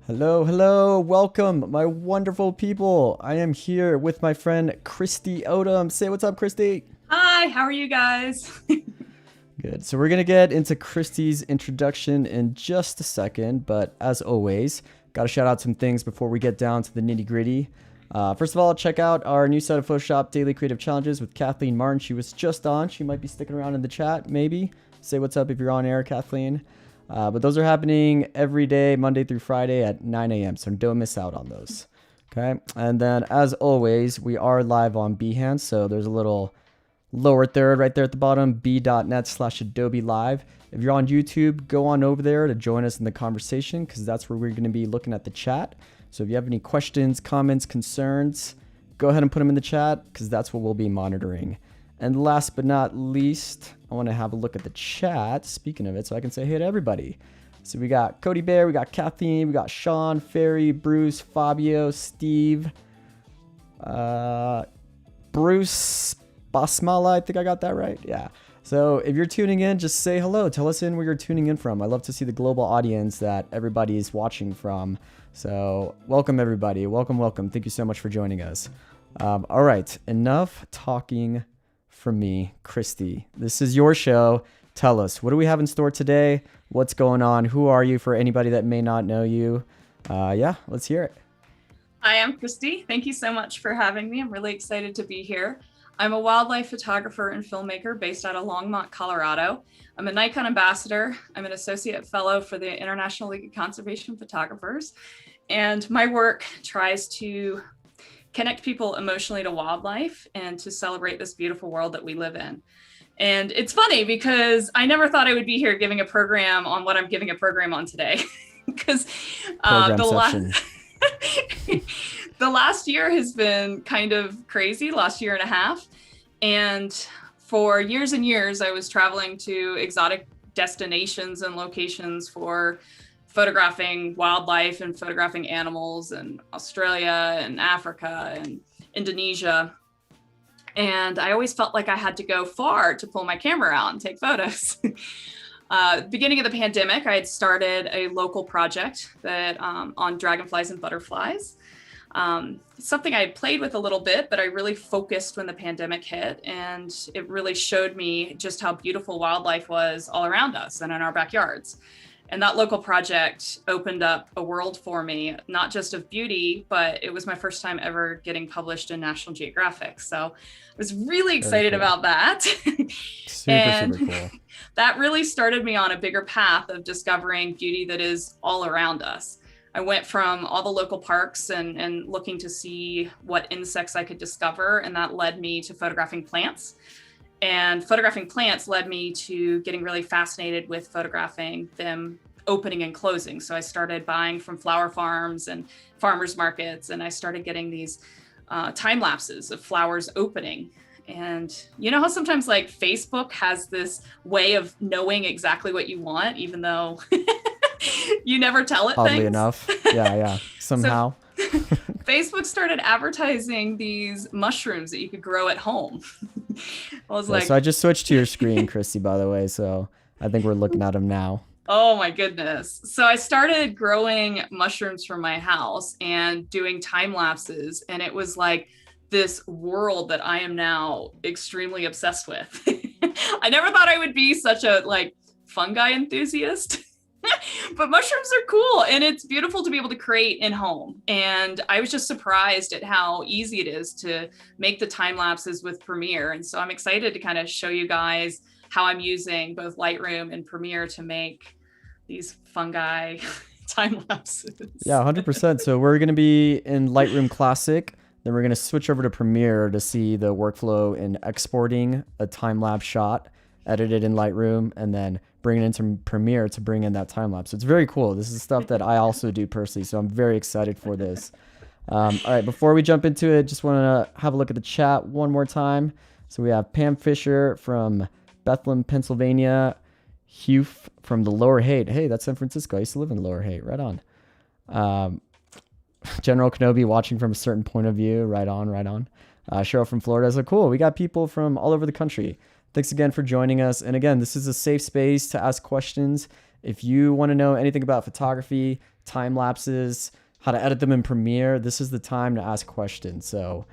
Hello, hello, welcome, my wonderful people. I am here with my friend Kristi Odom. Say what's up, Kristi. Hi, how are you guys? Good. So we're gonna get into Kristi's introduction in just a second, but as always, gotta shout out some things before we get down to the nitty gritty. First of all, check out our new set of Photoshop Daily Creative Challenges with Kathleen Martin. She was just on. She might be sticking around in the chat, maybe. Say what's up if you're on air, Kathleen. But those are happening every day, Monday through Friday at 9 a.m. So don't miss out on those. Okay. And then, as always, we are live on Behance. So there's a little lower third right there at the bottom, b.net/Adobe Live. If you're on YouTube, go on over there to join us in the conversation because that's where we're going to be looking at the chat. So if you have any questions, comments, concerns, go ahead and put them in the chat because that's what we'll be monitoring. And last but not least, I want to have a look at the chat, speaking of it, so I can say hey to everybody. So we got Cody Bear, we got Kathleen, we got Sean, Ferry, Bruce, Fabio, Steve, Bruce Basmala, I think I got that right. Yeah. So if you're tuning in, just say hello. Tell us where you're tuning in from. I love to see the global audience that everybody is watching from. So welcome, everybody. Welcome, welcome. Thank you so much for joining us. All right. Enough talking from me, Kristi. This is your show. Tell us, what do we have in store today? What's going on? Who are you for anybody that may not know you? Yeah, let's hear it. Hi, I'm Kristi. Thank you so much for having me. I'm really excited to be here. I'm a wildlife photographer and filmmaker based out of Longmont, Colorado. I'm a Nikon Ambassador. I'm an associate fellow for the International League of Conservation Photographers. And my work tries to connect people emotionally to wildlife and to celebrate this beautiful world that we live in. And it's funny because I never thought I would be here giving a program on what I'm giving a program on today. Because the last year has been kind of crazy, last year and a half. And for years and years, I was traveling to exotic destinations and locations for photographing wildlife and photographing animals in Australia and Africa and Indonesia. And I always felt like I had to go far to pull my camera out and take photos. Beginning of the pandemic, I had started a local project that on dragonflies and butterflies. Something I had played with a little bit, but I really focused when the pandemic hit, and it really showed me just how beautiful wildlife was all around us and in our backyards. And that local project opened up a world for me, not just of beauty, but it was my first time ever getting published in National Geographic. So I was really excited about that. Super cool. That really started me on a bigger path of discovering beauty that is all around us. I went from all the local parks and looking to see what insects I could discover, and that led me to photographing plants. And photographing plants led me to getting really fascinated with photographing them opening and closing. So I started buying from flower farms and farmers markets, and I started getting these time lapses of flowers opening. And you know how sometimes like Facebook has this way of knowing exactly what you want, even though you never tell it Oddly things. enough. Yeah. Somehow. So, Facebook started advertising these mushrooms that you could grow at home. So I just switched to your screen, Kristi, by the way. So I think we're looking at them now. Oh my goodness. So I started growing mushrooms from my house and doing time lapses. And it was like this world that I am now extremely obsessed with. I never thought I would be such a like fungi enthusiast. But mushrooms are cool, and it's beautiful to be able to create in home. And I was just surprised at how easy it is to make the time lapses with Premiere. And so I'm excited to kind of show you guys how I'm using both Lightroom and Premiere to make these fungi time lapses. Yeah, 100%. So we're going to be in Lightroom Classic. Then we're going to switch over to Premiere to see the workflow in exporting a time-lapse shot, edited in Lightroom, and then bring it into Premiere to bring in that time lapse. So it's very cool. This is stuff that I also do personally, so I'm very excited for this. All right, before we jump into it, just want to have a look at the chat one more time. So we have Pam Fisher from Bethlehem, Pennsylvania. Hugh from the Lower Haight. Hey, that's San Francisco. I used to live in Lower Haight. Right on. General Kenobi watching from a certain point of view. Right on. Cheryl from Florida. So cool. We got people from all over the country. Thanks again for joining us. And again, this is a safe space to ask questions if you want to know anything about photography, time lapses, how to edit them in Premiere, this is the time to ask questions. So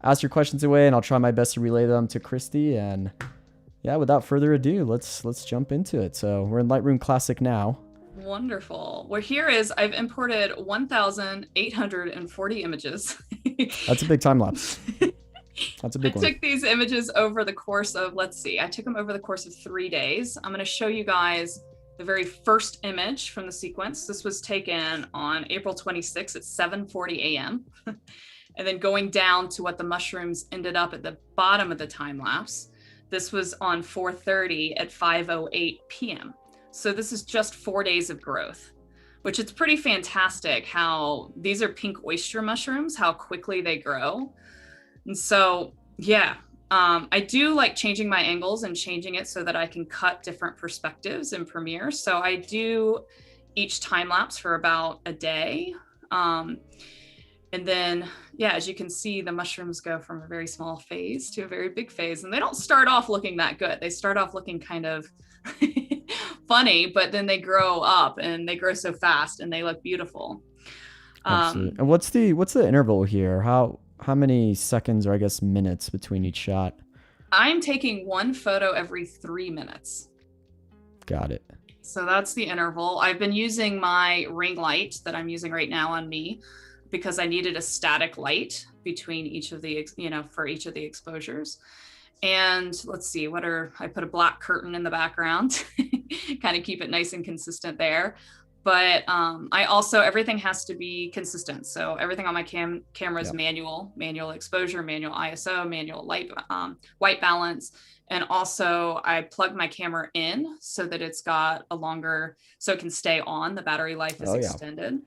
ask your questions away and I'll try my best to relay them to Kristi. And yeah, without further ado, let's jump into it. So we're in Lightroom Classic now. Wonderful. Well, here is, I've imported 1,840 images. That's a big time lapse. That's a big one. I took these images over the course of, let's see, I took them over the course of 3 days. I'm going to show you guys the very first image from the sequence. This was taken on April 26th at 7:40 a.m. And then going down to what the mushrooms ended up at the bottom of the time lapse. This was on 4:30 at 5:08 p.m. So this is just 4 days of growth, which it's pretty fantastic how these are pink oyster mushrooms, how quickly they grow. And so, yeah, I do like changing my angles and changing it so that I can cut different perspectives in Premiere. So I do each time lapse for about a day. And then, yeah, as you can see, the mushrooms go from a very small phase to a very big phase. And they don't start off looking that good. They start off looking kind of funny, but then they grow up and they grow so fast and they look beautiful. Absolutely. And what's the interval here? How many seconds or I guess minutes between each shot? I'm taking one photo every 3 minutes. Got it. So that's the interval. I've been using my ring light that I'm using right now on me because I needed a static light between each of the, for each of the exposures. And let's see, I put a black curtain in the background, kind of keep it nice and consistent there. But I also, everything has to be consistent. So everything on my camera is manual exposure, manual ISO, manual light, white balance. And also I plug my camera in so that it's got a longer, so it can stay on. The battery life is extended.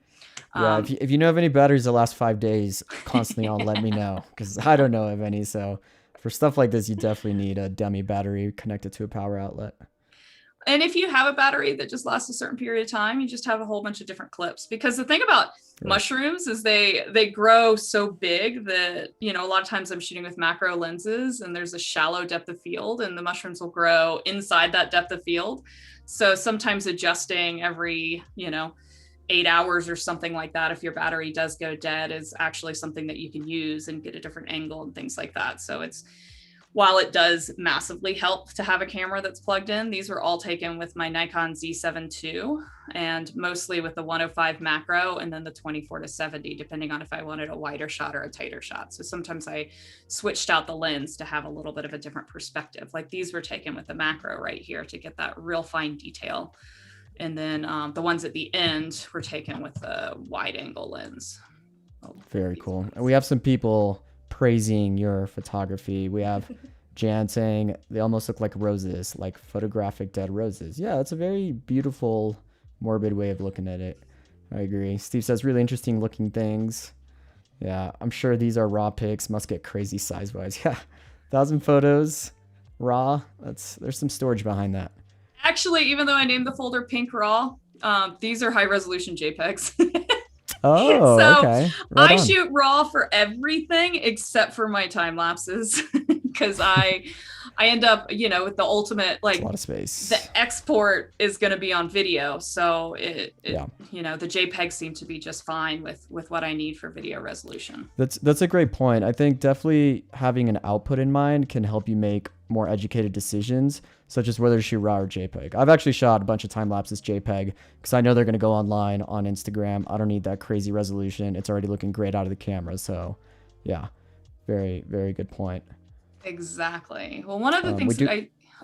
Yeah, if you know of any batteries that last 5 days constantly on, let me know, because I don't know of any. So for stuff like this, you definitely need a dummy battery connected to a power outlet. And if you have a battery that just lasts a certain period of time, you just have a whole bunch of different clips. Because the thing about mushrooms is they grow so big that, a lot of times I'm shooting with macro lenses and there's a shallow depth of field and the mushrooms will grow inside that depth of field. So sometimes adjusting every, 8 hours or something like that, if your battery does go dead, is actually something that you can use and get a different angle and things like that. So while it does massively help to have a camera that's plugged in, these were all taken with my Nikon Z7 II and mostly with the 105 macro and then the 24-70, depending on if I wanted a wider shot or a tighter shot. So sometimes I switched out the lens to have a little bit of a different perspective. Like these were taken with the macro right here to get that real fine detail. And then the ones at the end were taken with the wide angle lens. Very cool. And we have some people praising your photography. We have Jan saying they almost look like roses, like photographic dead roses. Yeah, that's a very beautiful, morbid way of looking at it. I agree. Steve says really interesting looking things. Yeah, I'm sure these are raw pics. Must get crazy size wise. Yeah, 1,000 photos raw. There's some storage behind that. Actually, even though I named the folder Pink Raw, these are high resolution JPEGs. Oh, so okay. I shoot raw for everything except for my time lapses because I end up, with the ultimate, like, a lot of space. The export is going to be on video. So the JPEGs seem to be just fine with what I need for video resolution. That's a great point. I think definitely having an output in mind can help you make more educated decisions, such as whether to shoot RAW or JPEG. I've actually shot a bunch of time lapses JPEG because I know they're going to go online on Instagram. I don't need that crazy resolution. It's already looking great out of the camera. So yeah, very, very good point. Exactly. Well, one of the things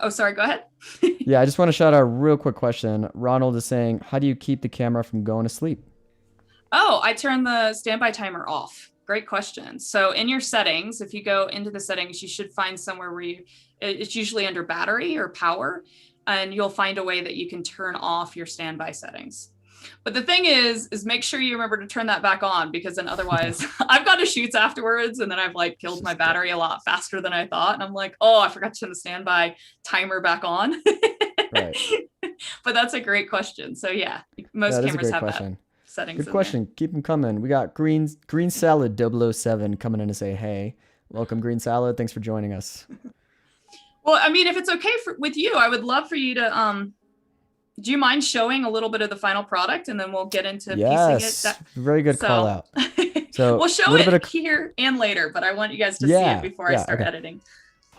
oh, sorry, go ahead. Yeah, I just want to shout out a real quick question. Ronald is saying, how do you keep the camera from going to sleep? Oh, I turn the standby timer off. Great question. So in your settings, if you go into the settings, you should find somewhere where it's usually under battery or power, and you'll find a way that you can turn off your standby settings. But the thing is make sure you remember to turn that back on, because then otherwise I've gone to shoots afterwards and then I've like killed my battery a lot faster than I thought. And I'm like, oh, I forgot to turn the standby timer back on. Right. But that's a great question. So yeah, most cameras have that settings. Good question. There. Keep them coming. We got Green Salad 007 coming in to say, hey, welcome Green Salad. Thanks for joining us. Well, I mean, if it's okay with you, I would love for you to do you mind showing a little bit of the final product and then we'll get into piecing it? Very good call out. So we'll show it here and later, but I want you guys to see it before I start editing.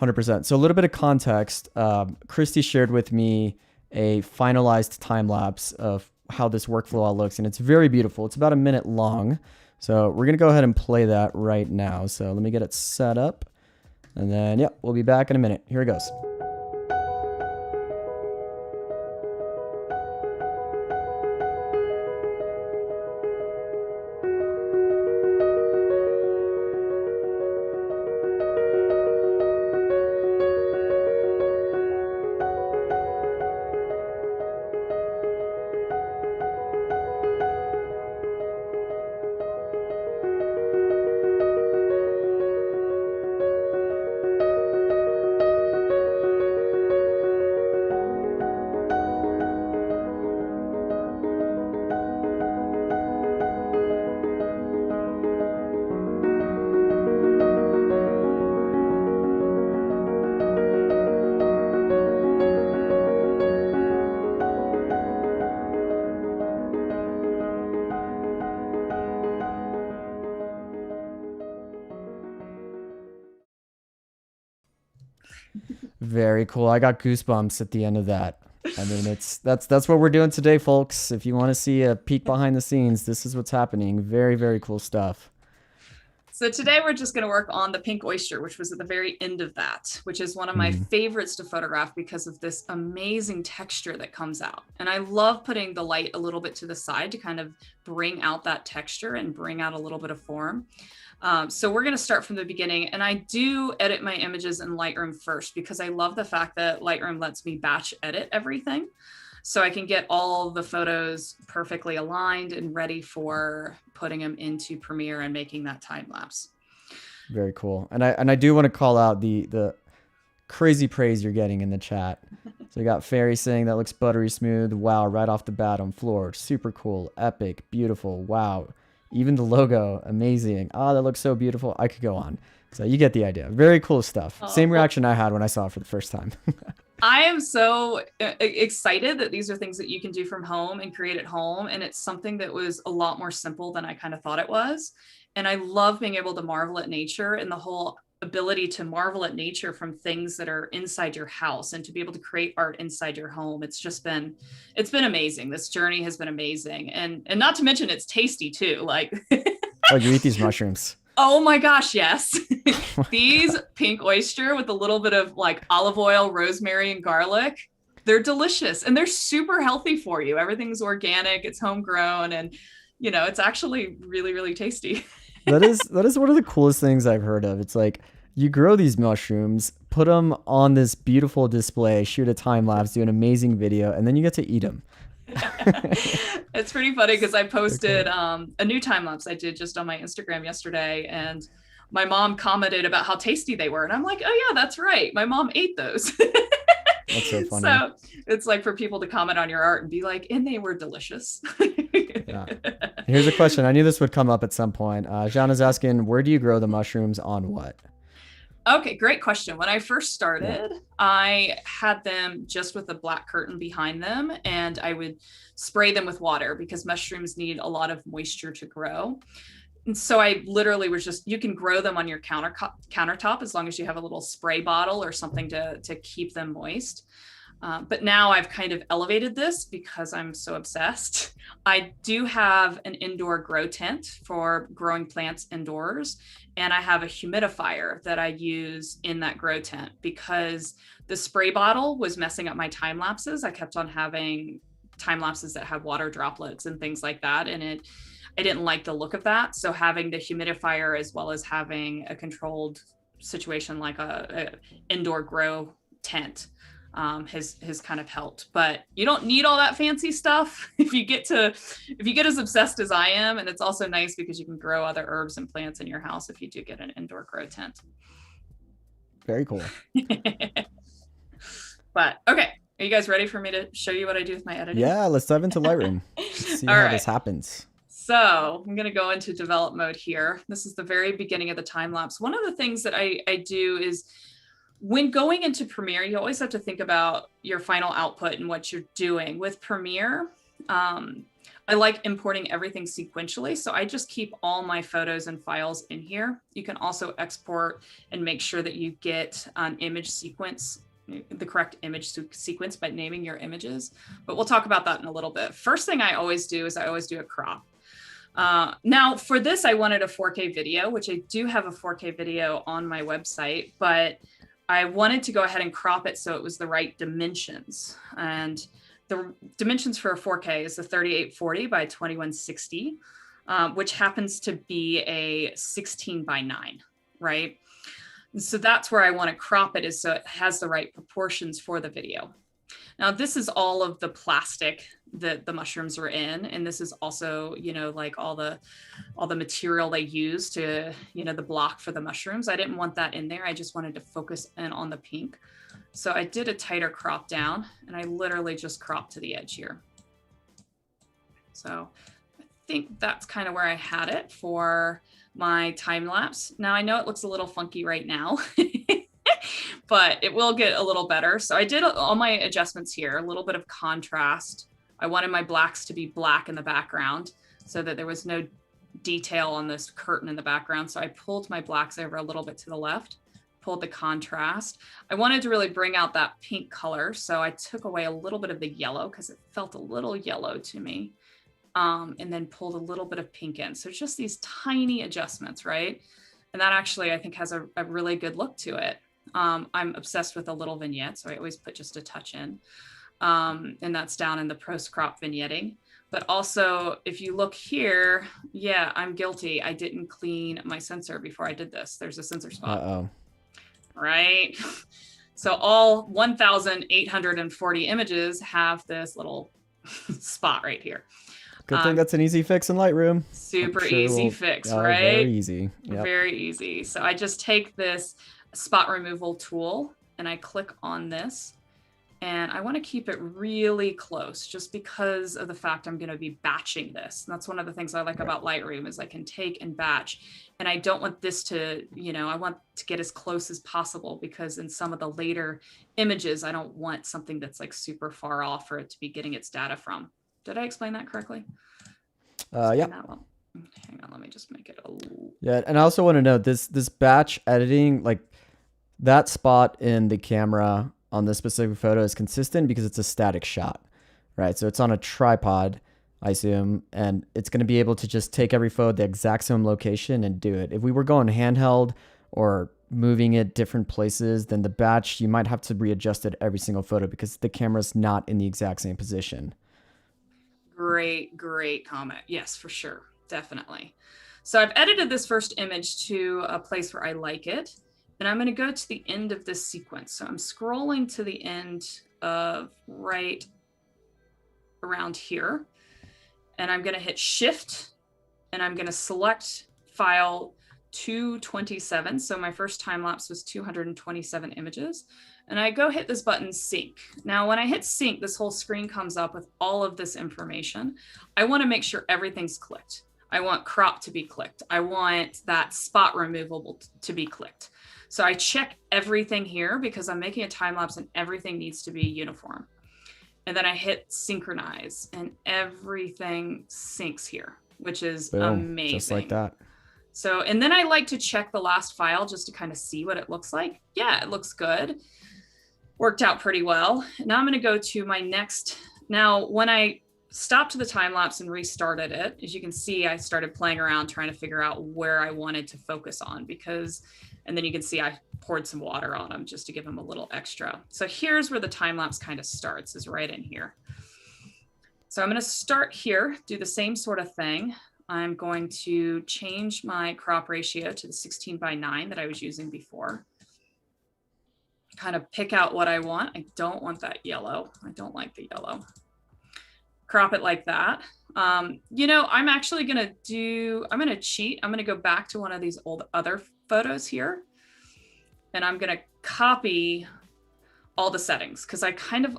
100%. So a little bit of context. Kristi shared with me a finalized time lapse of how this workflow all looks, and it's very beautiful. It's about a minute long. So we're going to go ahead and play that right now. So let me get it set up, and then, we'll be back in a minute. Here it goes. Very cool. I got goosebumps at the end of that. I mean, that's what we're doing today, folks. If you want to see a peek behind the scenes, this is what's happening. Very, very cool stuff. So today we're just going to work on the pink oyster, which was at the very end of that, which is one of my favorites to photograph because of this amazing texture that comes out. And I love putting the light a little bit to the side to kind of bring out that texture and bring out a little bit of form. So we're going to start from the beginning, and I do edit my images in Lightroom first because I love the fact that Lightroom lets me batch edit everything. So I can get all the photos perfectly aligned and ready for putting them into Premiere and making that time lapse. Very cool. And I do want to call out the crazy praise you're getting in the chat. So you got Fairy saying that looks buttery smooth. Wow, right off the bat, I'm floored. Super cool, epic, beautiful. Wow. Even the logo, amazing. Oh, that looks so beautiful. I could go on. So you get the idea. Very cool stuff. Same reaction I had when I saw it for the first time. I am so excited that these are things that you can do from home and create at home. And it's something that was a lot more simple than I kind of thought it was. And I love being able to marvel at nature and the whole ability to marvel at nature from things that are inside your house and to be able to create art inside your home. It's been amazing. This journey has been amazing. And not to mention it's tasty too. Like, oh, you eat these mushrooms. Oh my gosh, yes. These pink oyster with a little bit of like olive oil, rosemary, and garlic, they're delicious and they're super healthy for you. Everything's organic, it's homegrown, and it's actually really, really tasty. That is one of the coolest things I've heard of. It's like you grow these mushrooms, put them on this beautiful display, shoot a time lapse, do an amazing video, and then you get to eat them. It's pretty funny because I posted a new time lapse I did just on my Instagram yesterday, and my mom commented about how tasty they were, and I'm like, oh yeah, that's right, my mom ate those. That's so funny. So it's like for people to comment on your art and be like, and they were delicious. Yeah. Here's a question. I knew this would come up at some point. Jana's asking, where do you grow the mushrooms on what? Okay, great question. When I first started, I had them just with a black curtain behind them, and I would spray them with water because mushrooms need a lot of moisture to grow. And so I literally was you can grow them on your countertop as long as you have a little spray bottle or something to keep them moist. But now I've kind of elevated this because I'm so obsessed. I do have an indoor grow tent for growing plants indoors. And I have a humidifier that I use in that grow tent because the spray bottle was messing up my time lapses. I kept on having time lapses that had water droplets and things like that. And I didn't like the look of that. So having the humidifier as well as having a controlled situation like a indoor grow tent has kind of helped. But you don't need all that fancy stuff if you get as obsessed as I am. And it's also nice because you can grow other herbs and plants in your house if you do get an indoor grow tent. Very cool. But okay, are you guys ready for me to show you what I do with my editing? Yeah, let's dive into Lightroom. Let's see how this happens. So I'm going to go into develop mode here. This is the very beginning of the time lapse. One of the things that I do is When going into Premiere, you always have to think about your final output and what you're doing. With Premiere, I like importing everything sequentially. So I just keep all my photos and files in here. You can also export and make sure that you get an image sequence, the correct image sequence by naming your images. But we'll talk about that in a little bit. First thing I always do is I always do a crop. Now for this, I wanted a 4K video, which I do have a 4K video on my website, but I wanted to go ahead and crop it so it was the right dimensions. And the dimensions for a 4K is the 3840 by 2160, which happens to be a 16:9, right? And so that's where I want to crop it, is so it has the right proportions for the video. Now, this is all of the plastic that the mushrooms are in. And this is also, you know, like all the material they use to, you know, the block for the mushrooms. I didn't want that in there. I just wanted to focus in on the pink. So I did a tighter crop down, and I literally just cropped to the edge here. So I think that's kind of where I had it for my time lapse. Now I know it looks a little funky right now, but it will get a little better. So I did all my adjustments here, a little bit of contrast. I wanted my blacks to be black in the background so that there was no detail on this curtain in the background. So I pulled my blacks over a little bit to the left, pulled the contrast. I wanted to really bring out that pink color. So I took away a little bit of the yellow because it felt a little yellow to me. And then pulled a little bit of pink in. So just these tiny adjustments, right? And that actually, I think, has a really good look to it. I'm obsessed with a little vignette, so I always put just a touch in. And that's down in the post-crop vignetting. But also, if you look here, yeah, I'm guilty. I didn't clean my sensor before I did this. There's a sensor spot. Uh-oh. Right? So all 1,840 images have this little spot right here. Good thing that's an easy fix in Lightroom. Super easy fix, right? Very easy. Yep. Very easy. So I just take this spot removal tool and I click on this, and I want to keep it really close just because of the fact I'm going to be batching this. And that's one of the things I like about Lightroom is I can take and batch, and I don't want this to, you know, I want to get as close as possible because in some of the later images, I don't want something that's like super far off for it to be getting its data from. Did I explain that correctly? Yeah. Hang on, let me just make it a little... Yeah, and I also want to note this batch editing, like that spot in the camera on this specific photo is consistent because it's a static shot, right? So it's on a tripod, I assume, and it's going to be able to just take every photo at the exact same location and do it. If we were going handheld or moving it different places, then the batch, you might have to readjust it every single photo because the camera's not in the exact same position. Great comment. Yes, for sure. Definitely. So I've edited this first image to a place where I like it. And I'm going to go to the end of this sequence. So I'm scrolling to the end of right around here. And I'm going to hit Shift. And I'm going to select file 227. So my first time lapse was 227 images. And I go hit this button, sync. Now, when I hit sync, this whole screen comes up with all of this information. I want to make sure everything's clicked. I want crop to be clicked. I want that spot removable to be clicked. So I check everything here because I'm making a time lapse and everything needs to be uniform. And then I hit synchronize and everything syncs here, which is amazing. Just like that. So, and then I like to check the last file just to kind of see what it looks like. Yeah, it looks good. Worked out pretty well. Now I'm going to go to my next. Now, when I stopped the time lapse and restarted it, as you can see, I started playing around trying to figure out where I wanted to focus on because, and then you can see I poured some water on them just to give them a little extra. So here's where the time lapse kind of starts, is right in here. So I'm going to start here, do the same sort of thing. I'm going to change my crop ratio to the 16:9 that I was using before. Kind of pick out what I want. I don't want that yellow. I don't like the yellow. Crop it like that. You know, I'm actually going to cheat. I'm going to go back to one of these old other photos here. And I'm going to copy all the settings because I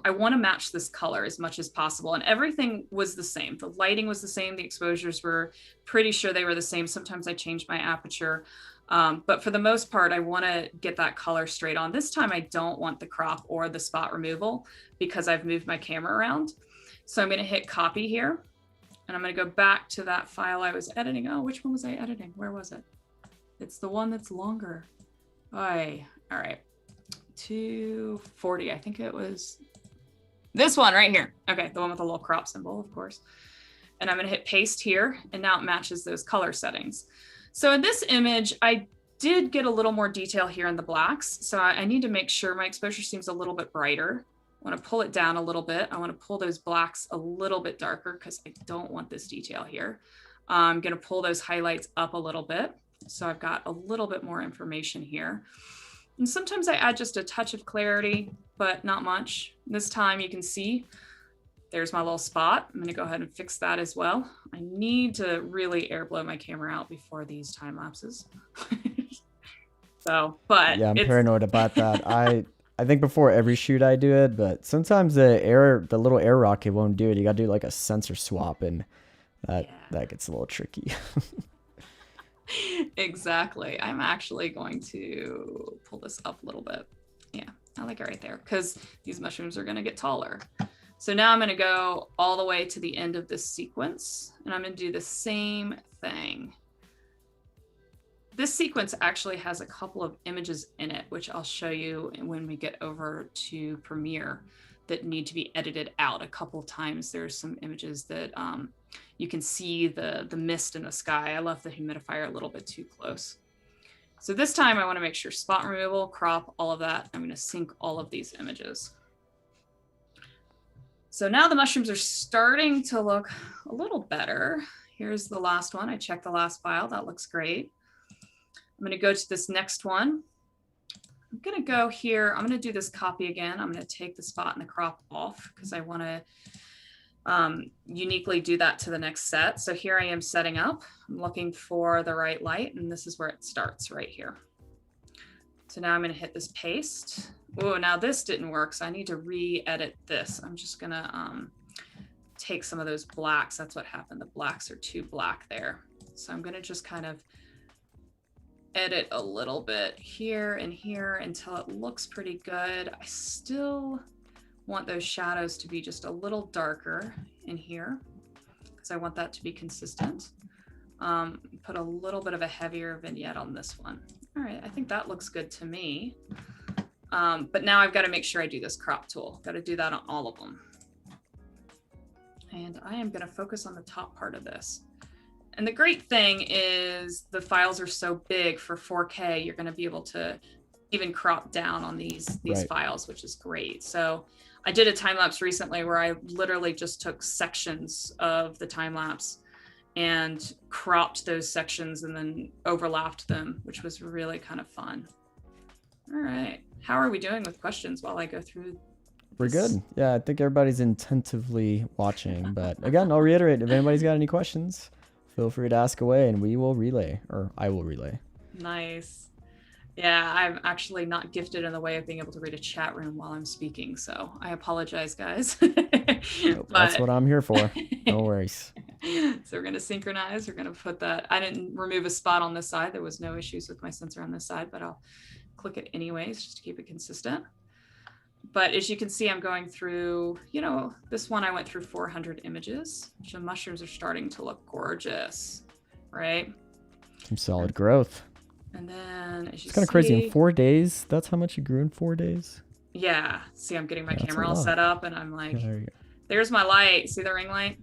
want to match this color as much as possible. And everything was the same. The lighting was the same. The exposures were pretty sure they were the same. Sometimes I changed my aperture. But for the most part, I want to get that color straight on. This time I don't want the crop or the spot removal because I've moved my camera around. So I'm going to hit copy here, and I'm going to go back to that file I was editing. Oh, which one was I editing? Where was it? It's the one that's longer. All right. 240, I think it was this one right here. Okay, the one with the little crop symbol, of course. And I'm going to hit paste here, and now it matches those color settings. So in this image, I did get a little more detail here in the blacks. So I need to make sure my exposure seems a little bit brighter. I want to pull it down a little bit. I want to pull those blacks a little bit darker because I don't want this detail here. I'm going to pull those highlights up a little bit. So I've got a little bit more information here. And sometimes I add just a touch of clarity, but not much. This time you can see there's my little spot. I'm going to go ahead and fix that as well. I need to really air blow my camera out before these time lapses. So, but yeah, I'm paranoid about that. I think before every shoot I do it, but sometimes the little air rocket won't do it. You got to do like a sensor swap, and that gets a little tricky. Exactly. I'm actually going to pull this up a little bit. Yeah, I like it right there because these mushrooms are going to get taller. So now I'm going to go all the way to the end of this sequence, and I'm going to do the same thing. This sequence actually has a couple of images in it, which I'll show you when we get over to Premiere, that need to be edited out a couple of times. There's some images that you can see the mist in the sky. I left the humidifier a little bit too close. So this time I want to make sure spot removal, crop, all of that. I'm going to sync all of these images. So now the mushrooms are starting to look a little better. Here's the last one. I checked the last file. That looks great. I'm going to go to this next one. I'm going to go here. I'm going to do this copy again. I'm going to take the spot and the crop off because I want to uniquely do that to the next set. So here I am setting up. I'm looking for the right light, and this is where it starts right here. So now I'm going to hit this paste. Oh, now this didn't work, so I need to re-edit this. I'm just going to take some of those blacks. That's what happened. The blacks are too black there. So I'm going to just kind of edit a little bit here and here until it looks pretty good. I still want those shadows to be just a little darker in here because I want that to be consistent. Put a little bit of a heavier vignette on this one. All right, I think that looks good to me. But now I've got to make sure I do this crop tool. Got to do that on all of them. And I am going to focus on the top part of this. And the great thing is the files are so big for 4K, you're going to be able to even crop down on these right. files, which is great. So I did a time lapse recently where I literally just took sections of the time lapse and cropped those sections and then overlapped them, which was really kind of fun. All right. How are we doing with questions while I go through? We're good. Yeah, I think everybody's attentively watching. But again, I'll reiterate, if anybody's got any questions, feel free to ask away and we will relay, or I will relay. Nice. Yeah, I'm actually not gifted in the way of being able to read a chat room while I'm speaking, so I apologize, guys. Nope, that's what I'm here for. No worries. So we're going to synchronize. We're going to put that. I didn't remove a spot on this side. There was no issues with my sensor on this side, but I'll click it anyways just to keep it consistent. But as you can see, I'm going through, you know, this one I went through 400 images. The mushrooms are starting to look gorgeous, right? Some solid growth. And then as you it's kind of crazy. In 4 days, that's how much you grew in 4 days? Yeah. See, I'm getting my camera all set up and I'm like, yeah, there's my light. See the ring light?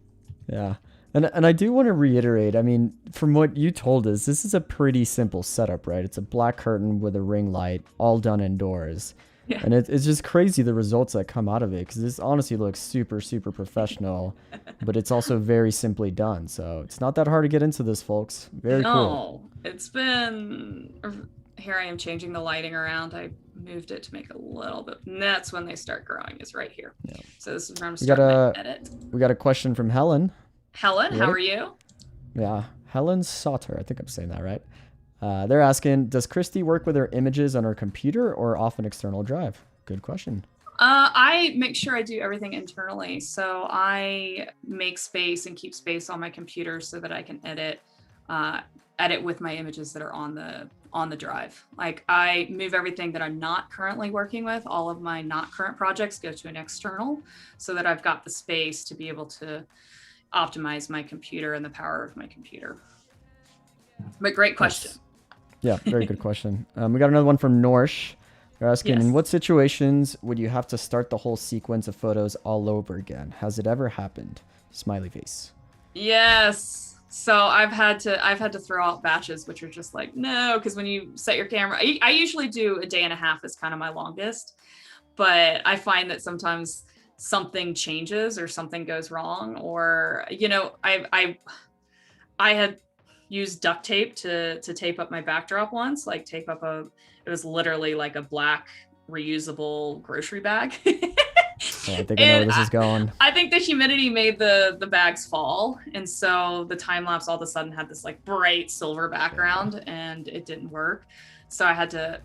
Yeah. And I do want to reiterate, I mean, from what you told us, this is a pretty simple setup, right? It's a black curtain with a ring light, all done indoors. Yeah. And it's just crazy the results that come out of it, because this honestly looks super, super professional, but it's also very simply done. So it's not that hard to get into this, folks. Very cool. No, it's been, here I am changing the lighting around. I moved it to make it a little bit, and that's when they start growing, is right here. Yeah. So this is where I'm starting to edit. We got a question from Helen. Helen, how are you? Yeah, Helen Sauter. I think I'm saying that right. They're asking, does Kristi work with her images on her computer or off an external drive? Good question. I make sure I do everything internally. So I make space and keep space on my computer so that I can edit with my images that are on the on the drive. Like I move everything that I'm not currently working with. All of my not current projects go to an external so that I've got the space to be able to optimize my computer and the power of my computer. But great question. Yeah, very good question. We got another one from Norsh. They're asking, Yes. in what situations would you have to start the whole sequence of photos all over again? Has it ever happened? Smiley face. Yes. So I've had to throw out batches, which are just like, no, because when you set your camera, I usually do a day and a half is kind of my longest, but I find that sometimes something changes or something goes wrong, or, you know, I had used duct tape to tape up my backdrop once, like tape up it was literally like a black reusable grocery bag. Yeah, I think I know where this is going. I think the humidity made the bags fall. And so the time lapse all of a sudden had this like bright silver background and it didn't work. So I had to,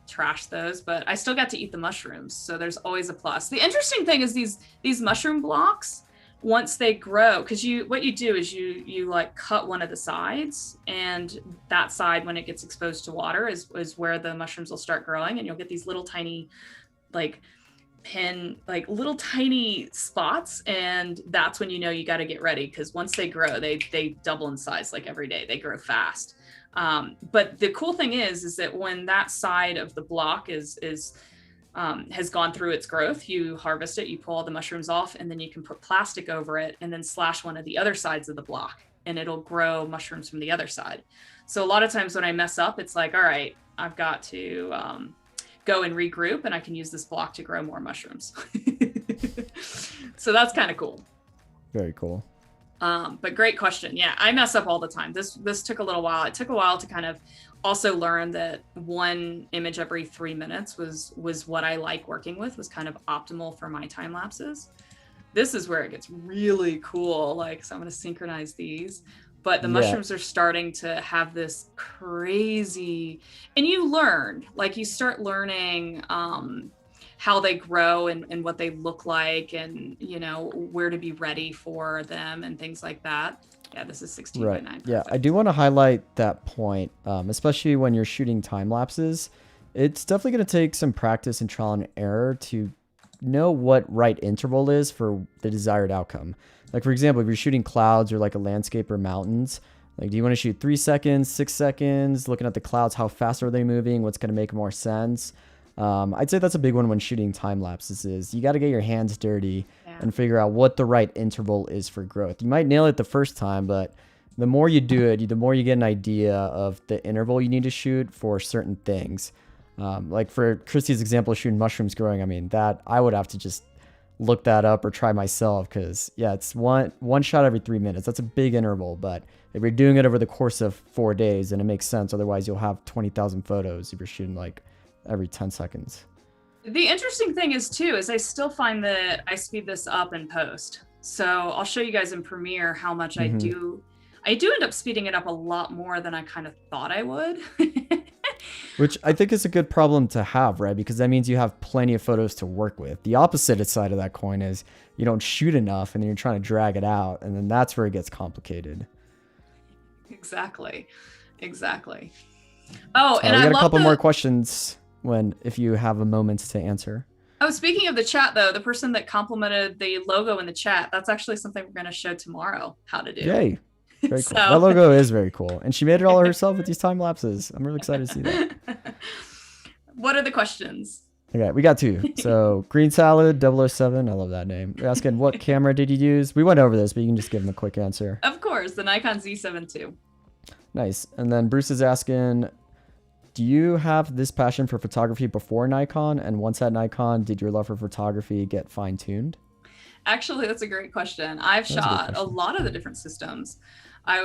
trash those, but I still got to eat the mushrooms. So there's always a plus. The interesting thing is these mushroom blocks, once they grow, because what you do is you like cut one of the sides, and that side, when it gets exposed to water, is where the mushrooms will start growing, and you'll get these little tiny little tiny spots, and that's when you know you got to get ready, because once they grow, they double in size like every day. They grow fast. But the cool thing is that when that side of the block has gone through its growth, you harvest it, you pull all the mushrooms off, and then you can put plastic over it and then slash one of the other sides of the block, and it'll grow mushrooms from the other side. So a lot of times when I mess up, it's like, all right, I've got to go and regroup, and I can use this block to grow more mushrooms. So that's kind of cool. Very cool. But great question. Yeah, I mess up all the time. This took a little while. It took a while to kind of also learn that one image every 3 minutes was what I like working with, was kind of optimal for my time lapses. This is where it gets really cool. Like, so I'm going to synchronize these, but the mushrooms are starting to have this crazy, and you start learning, how they grow and what they look like, and you know where to be ready for them and things like that. Yeah, this is 16 by 9. Perfect. Yeah, I do want to highlight that point, especially when you're shooting time lapses. It's definitely going to take some practice and trial and error to know what right interval is for the desired outcome. Like, for example, if you're shooting clouds or like a landscape or mountains, like, do you want to shoot 3 seconds, 6 seconds, looking at the clouds, how fast are they moving, what's going to make more sense? I'd say that's a big one when shooting time lapses, is you got to get your hands dirty and figure out what the right interval is for growth. You might nail it the first time, but the more you do it, the more you get an idea of the interval you need to shoot for certain things. Like for Kristi's example, shooting mushrooms growing, I mean, that I would have to just look that up or try myself, because it's one shot every 3 minutes. That's a big interval, but if you're doing it over the course of 4 days, then it makes sense. Otherwise, you'll have 20,000 photos if you're shooting like every 10 seconds. The interesting thing is I still find that I speed this up in post. So I'll show you guys in Premiere how much I do end up speeding it up a lot more than I kind of thought I would. Which I think is a good problem to have, right? Because that means you have plenty of photos to work with. The opposite side of that coin is you don't shoot enough and then you're trying to drag it out, and then that's where it gets complicated. Exactly. Oh, and we I got love a couple more questions if you have a moment to answer. Oh, speaking of the chat, though, the person that complimented the logo in the chat, that's actually something we're going to show tomorrow how to do. Yay. Very cool. That logo is very cool. And she made it all herself with these time lapses. I'm really excited to see that. What are the questions? Okay, we got 2. So Green Salad 007, I love that name. They're asking, what camera did you use? We went over this, but you can just give them a quick answer. Of course, the Nikon Z7 II. Nice. And then Bruce is asking, do you have this passion for photography before Nikon? And once at Nikon, did your love for photography get fine-tuned? Actually, that's a great question. I've shot a lot of the different systems. I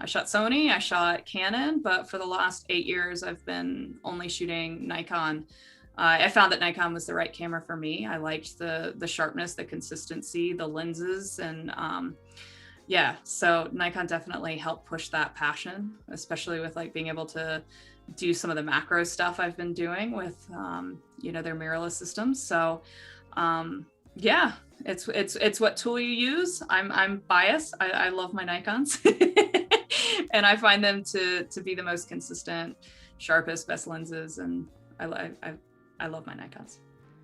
shot Sony, I shot Canon, but for the last 8 years, I've been only shooting Nikon. I found that Nikon was the right camera for me. I liked the sharpness, the consistency, the lenses, and so Nikon definitely helped push that passion, especially with like being able to do some of the macro stuff I've been doing with, their mirrorless systems. So, it's what tool you use. I'm biased. I love my Nikons, And I find them to be the most consistent, sharpest, best lenses. And I love my Nikons.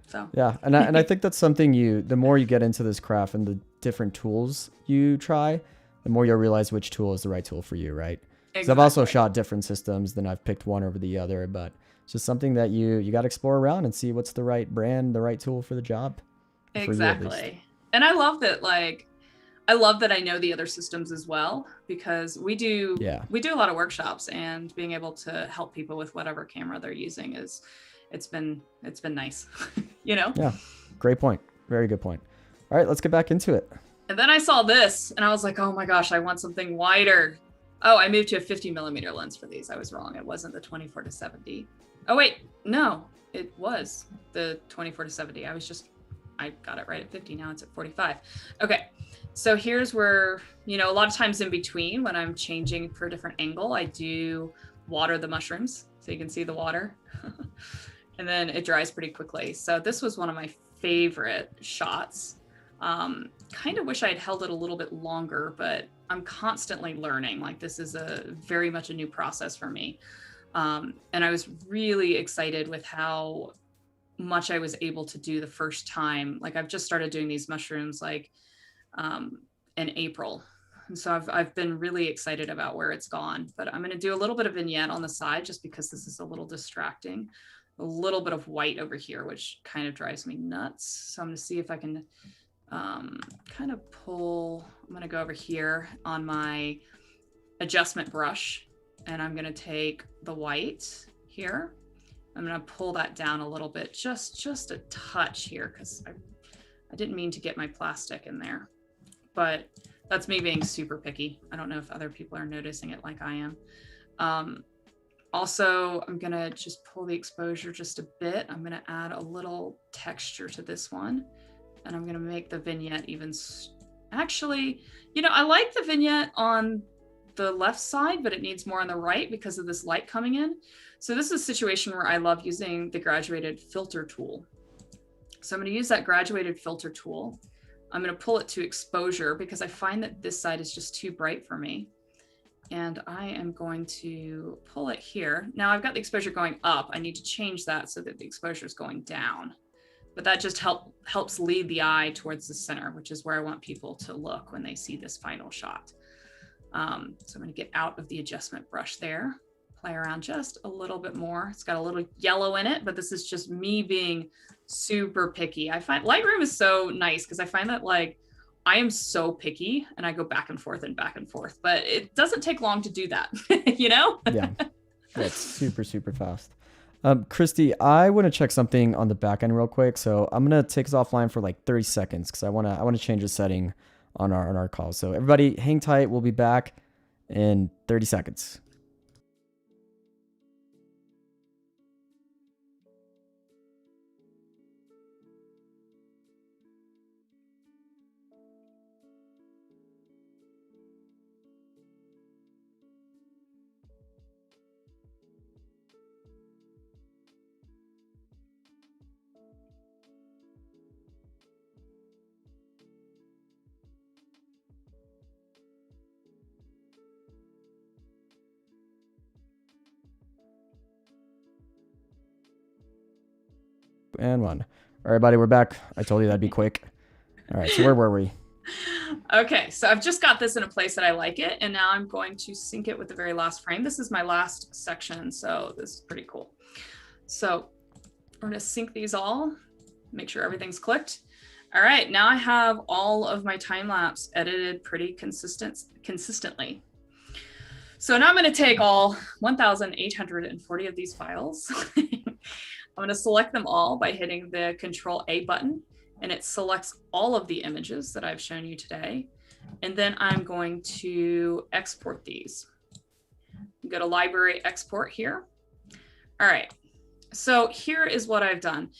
So yeah, and I think that's something the more you get into this craft and the different tools you try, the more you'll realize which tool is the right tool for you, right? Because I've also shot different systems, then I've picked one over the other, but it's just something that you got to explore around and see what's the right brand, the right tool for the job. Exactly. And I love that, like, I know the other systems as well, because we do a lot of workshops, and being able to help people with whatever camera they're using it's been nice, you know? Yeah, great point. Very good point. All right, let's get back into it. And then I saw this and I was like, oh my gosh, I want something wider. Oh, I moved to a 50mm lens for these. I was wrong. It wasn't the 24-70. Oh wait, no, it was the 24-70. I got it right at 50. Now it's at 45. Okay. So here's where, you know, a lot of times in between when I'm changing for a different angle, I do water the mushrooms so you can see the water. And then it dries pretty quickly. So this was one of my favorite shots. Kind of wish I had held it a little bit longer, but I'm constantly learning. Like, this is very much a new process for me. And I was really excited with how much I was able to do the first time. Like, I've just started doing these mushrooms like in April. And so I've been really excited about where it's gone, but I'm going to do a little bit of vignette on the side just because this is a little distracting. A little bit of white over here, which kind of drives me nuts. So I'm going to see if I can kind of pull. I'm going to go over here on my adjustment brush, and I'm going to take the white here. I'm going to pull that down a little bit, just a touch here, because I didn't mean to get my plastic in there, but that's me being super picky. I don't know if other people are noticing it like I am. Also, I'm gonna just pull the exposure just a bit. I'm gonna add a little texture to this one, and I'm gonna make the vignette even. Actually, you know, I like the vignette on the left side, but it needs more on the right because of this light coming in. So this is a situation where I love using the graduated filter tool. So I'm gonna use that graduated filter tool. I'm gonna pull it to exposure because I find that this side is just too bright for me. And I am going to pull it here. Now I've got the exposure going up. I need to change that so that the exposure is going down. But that just helps lead the eye towards the center, which is where I want people to look when they see this final shot. So I'm going to get out of the adjustment brush there, play around just a little bit more. It's got a little yellow in it, but this is just me being super picky. I find Lightroom is so nice because I find that, like, I am so picky and I go back and forth, but it doesn't take long to do that, you know? Yeah, that's super, super fast. Kristi, I want to check something on the back end real quick. So I'm going to take us offline for like 30 seconds because I want to change a setting on our call. So everybody hang tight. We'll be back in 30 seconds. And one. All right, buddy, we're back. I told you that'd be quick. All right, so where were we? Okay, so I've just got this in a place that I like it, and now I'm going to sync it with the very last frame. This is my last section, so this is pretty cool. So we're gonna sync these all, make sure everything's clicked. All right, now I have all of my time lapse edited pretty consistently. So now I'm gonna take all 1,840 of these files. I'm going to select them all by hitting the Control A button, and it selects all of the images that I've shown you today. And then I'm going to export these. Go to Library Export here. All right, so here is what I've done.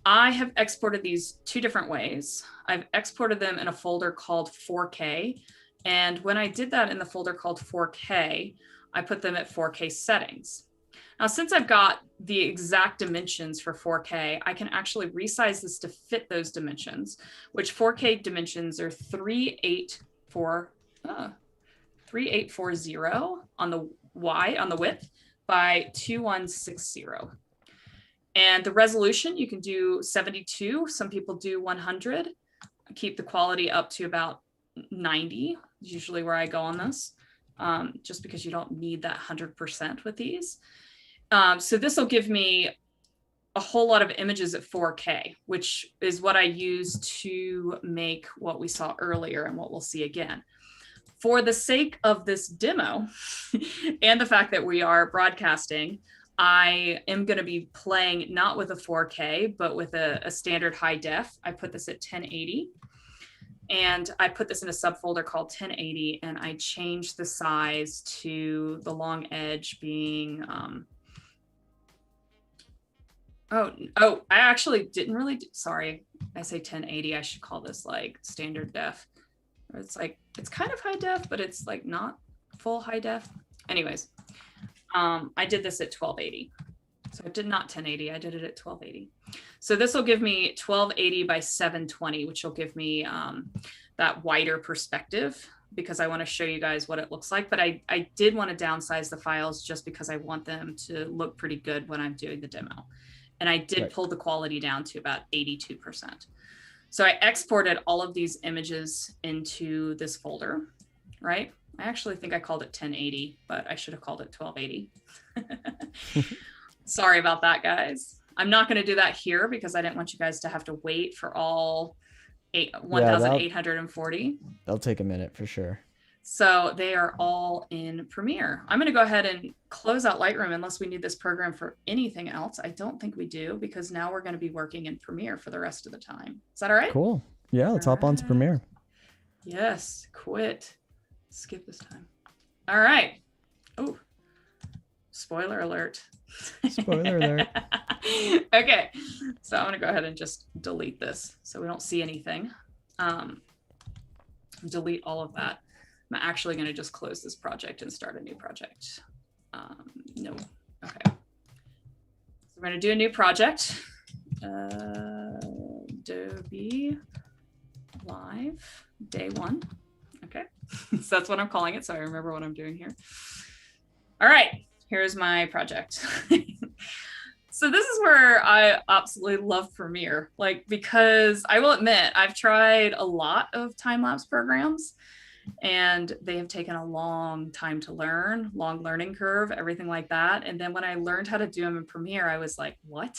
I have exported these two different ways. I've exported them in a folder called 4K. And when I did that in the folder called 4K, I put them at 4K settings. Now, since I've got the exact dimensions for 4K, I can actually resize this to fit those dimensions, which 4K dimensions are 384. 3840 on the Y, on the width, by 2160. And the resolution, you can do 72. Some people do 100. Keep the quality up to about 90, is usually where I go on this, just because you don't need that 100% with these. So this will give me a whole lot of images at 4K, which is what I use to make what we saw earlier and what we'll see again. For the sake of this demo and the fact that we are broadcasting, I am going to be playing not with a 4K, but with a standard high def. I put this at 1080. And I put this in a subfolder called 1080, and I changed the size to the long edge being, I actually didn't really, sorry, I say 1080, I should call this like standard def. It's like, it's kind of high def, but it's like not full high def. Anyways, I did this at 1280. So I did not 1080, I did it at 1280. So this will give me 1280 by 720, which will give me that wider perspective, because I want to show you guys what it looks like. But I did want to downsize the files just because I want them to look pretty good when I'm doing the demo. And I did pull the quality down to about 82%. So I exported all of these images into this folder, right? I actually think I called it 1080, but I should have called it 1280. Sorry about that, guys. I'm not going to do that here because I didn't want you guys to have to wait for all 1,840. That'll take a minute for sure. So they are all in Premiere. I'm going to go ahead and close out Lightroom unless we need this program for anything else. I don't think we do, because now we're going to be working in Premiere for the rest of the time. Is that all right? Cool. Yeah, let's hop on to Premiere. Yes, quit. Skip this time. All right. Oh, spoiler alert. Spoiler alert. Okay, so I'm going to go ahead and just delete this so we don't see anything. Delete all of that. I'm actually going to just close this project and start a new project. No. Okay. So we're going to do a new project. Adobe Live Day 1. Okay. So that's what I'm calling it, so I remember what I'm doing here. All right. Here's my project. So this is where I absolutely love Premiere, like, because I will admit I've tried a lot of time-lapse programs and they have taken a long time to learn, long learning curve, everything like that. And then when I learned how to do them in Premiere, I was like, what?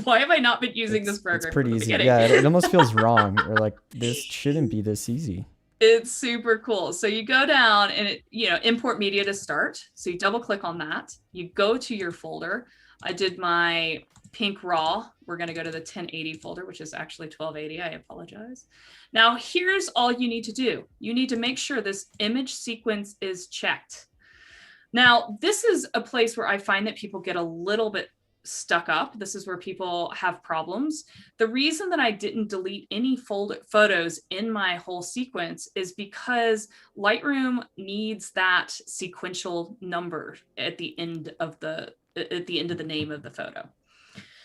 Why have I not been using this program? It's pretty easy. Yeah, it almost feels wrong. Or like, this shouldn't be this easy. It's super cool. So you go down and import media to start. So you double click on that. You go to your folder. I did my pink raw. We're going to go to the 1080 folder, which is actually 1280. I apologize. Now, here's all you need to do. You need to make sure this image sequence is checked. Now, this is a place where I find that people get a little bit stuck up. This is where people have problems. The reason that I didn't delete any photos in my whole sequence is because Lightroom needs that sequential number at the end of the name of the photo.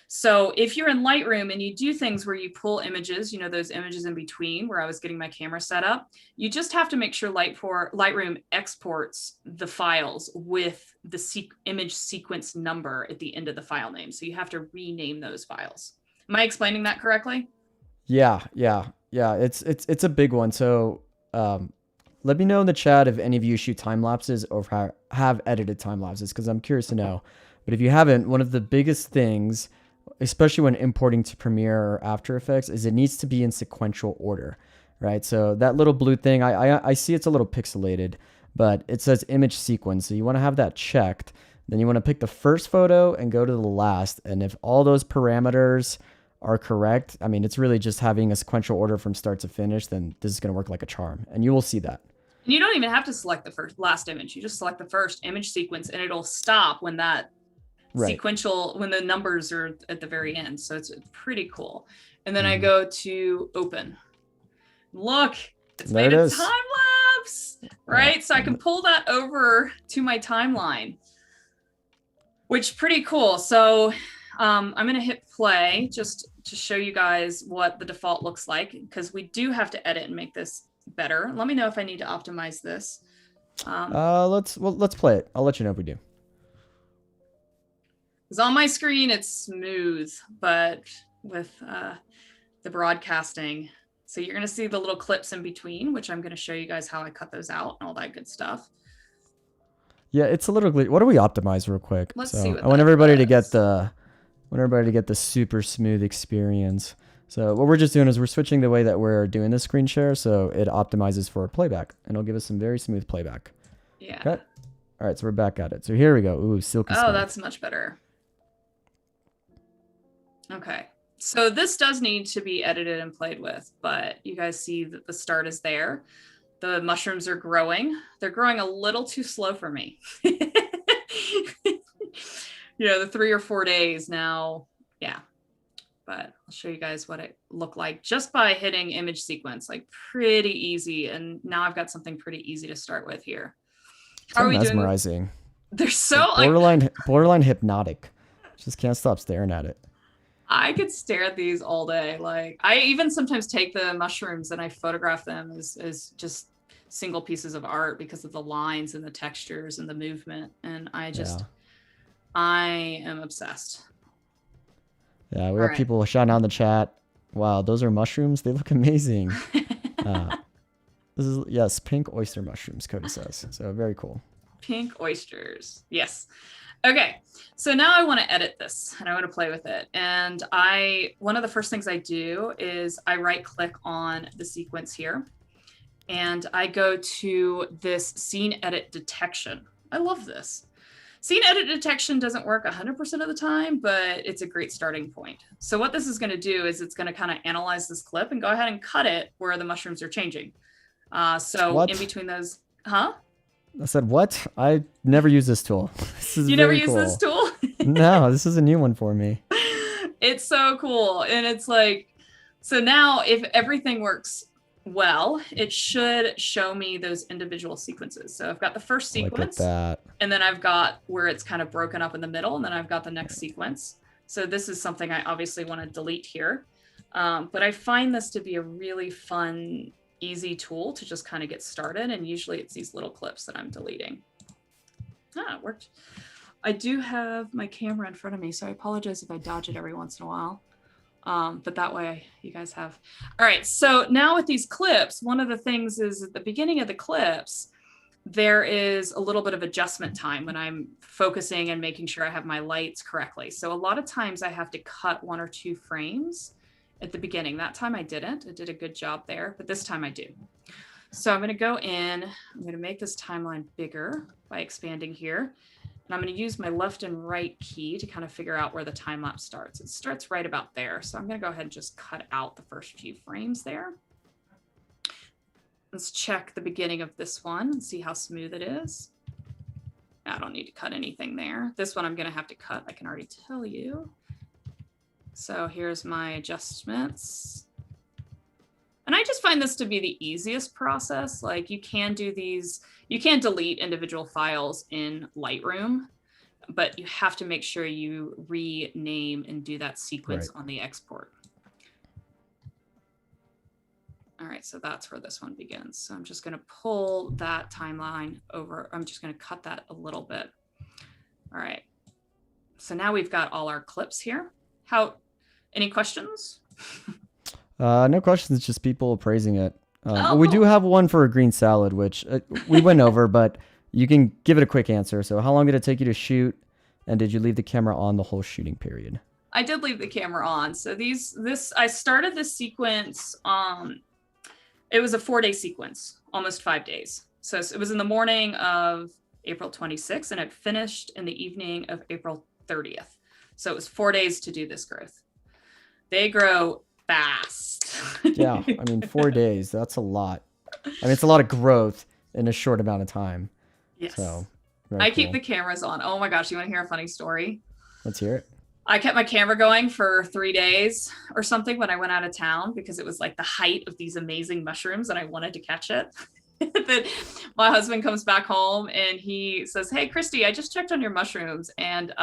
So if you're in Lightroom and you do things where you pull images, those images in between where I was getting my camera set up, you just have to make sure Lightroom exports the files with the image sequence number at the end of the file name. So you have to rename those files. Am I explaining that correctly? Yeah. It's a big one. So let me know in the chat if any of you shoot time lapses or have edited time lapses, because I'm curious to know. But if you haven't, one of the biggest things, especially when importing to Premiere or After Effects, is it needs to be in sequential order, right? So that little blue thing, I see it's a little pixelated, but it says image sequence. So you want to have that checked. Then you want to pick the first photo and go to the last. And if all those parameters are correct, I mean, it's really just having a sequential order from start to finish, then this is going to work like a charm. And you will see that. You don't even have to select the last image. You just select the first image sequence and it'll stop when that sequential, when the numbers are at the very end. So it's pretty cool. And then I go to open. Look, it's made a time lapse, right? So I can pull that over to my timeline, which pretty cool. So I'm going to hit play just to show you guys what the default looks like, because we do have to edit and make this better. Let me know if I need to optimize this. Let's play it. I'll let you know if we do. Because on my screen it's smooth, but with the broadcasting, so you're gonna see the little clips in between, which I'm gonna show you guys how I cut those out and all that good stuff. Yeah, it's a little glitchy. What do we optimize real quick? Let's see what I want everybody to get the super smooth experience. So what we're just doing is we're switching the way that we're doing this screen share, so it optimizes for playback, and it'll give us some very smooth playback. Yeah. Okay. All right, so we're back at it. So here we go. Ooh, silky smooth. Oh, that's much better. Okay. So this does need to be edited and played with, but you guys see that the start is there. The mushrooms are growing. They're growing a little too slow for me. You know, the 3 or 4 days now. Yeah. But I'll show you guys what it looked like just by hitting image sequence, like pretty easy. And now I've got something pretty easy to start with here. How are we mesmerizing. Doing? They're so borderline hypnotic. Just can't stop staring at it. I could stare at these all day. Like, I even sometimes take the mushrooms and I photograph them as just single pieces of art because of the lines and the textures and the movement. And I am obsessed. Yeah, we have people shouting out in the chat. Wow, those are mushrooms. They look amazing. This is, yes, pink oyster mushrooms, Cody says. So very cool. Pink oysters. Yes. Okay. So now I want to edit this and I want to play with it. And one of the first things I do is I right click on the sequence here and I go to this scene edit detection. I love this. Scene edit detection doesn't work 100% of the time, but it's a great starting point. So what this is going to do is it's going to kind of analyze this clip and go ahead and cut it where the mushrooms are changing. So in between those, huh? I said, what? I never use this tool. This is you never use this tool? No, this is a new one for me. It's so cool. And it's like, so now if everything works well, it should show me those individual sequences. So I've got the first sequence, and then I've got where it's kind of broken up in the middle, and then I've got the next sequence. So this is something I obviously want to delete here. But I find this to be a really fun, easy tool to just kind of get started. And usually it's these little clips that I'm deleting. Ah, it worked. I do have my camera in front of me, so I apologize if I dodge it every once in a while. But that way you guys have. All right, so now with these clips, one of the things is at the beginning of the clips, there is a little bit of adjustment time when I'm focusing and making sure I have my lights correctly. So a lot of times I have to cut 1 or 2 frames at the beginning. That time I didn't. I did a good job there, but this time I do. So I'm going to go in, I'm going to make this timeline bigger by expanding here. And I'm going to use my left and right key to kind of figure out where the time lapse starts. It starts right about there. So I'm going to go ahead and just cut out the first few frames there. Let's check the beginning of this one and see how smooth it is. I don't need to cut anything there. This one I'm going to have to cut, I can already tell you. So here's my adjustments. And I just find this to be the easiest process. Like you can do these, you can delete individual files in Lightroom, but you have to make sure you rename and do that sequence on the export. All right, so that's where this one begins. So I'm just going to pull that timeline over. I'm just going to cut that a little bit. All right. So now we've got all our clips here. Any questions? No questions, just people praising it. We do have one for a green salad, which we went over, but you can give it a quick answer. So how long did it take you to shoot? And did you leave the camera on the whole shooting period? I did leave the camera on. So I started this sequence, it was a 4-day sequence, almost 5 days. So it was in the morning of April 26th and it finished in the evening of April 30th. So it was 4 days to do this growth. They grow fast. Yeah, I mean, 4 days, that's a lot. I mean, it's a lot of growth in a short amount of time. Yes. So I keep the cameras on. Oh my gosh, you want to hear a funny story? Let's hear it. I kept my camera going for 3 days or something when I went out of town because it was like the height of these amazing mushrooms and I wanted to catch it. Then my husband comes back home and he says, "Hey, Kristi, I just checked on your mushrooms." And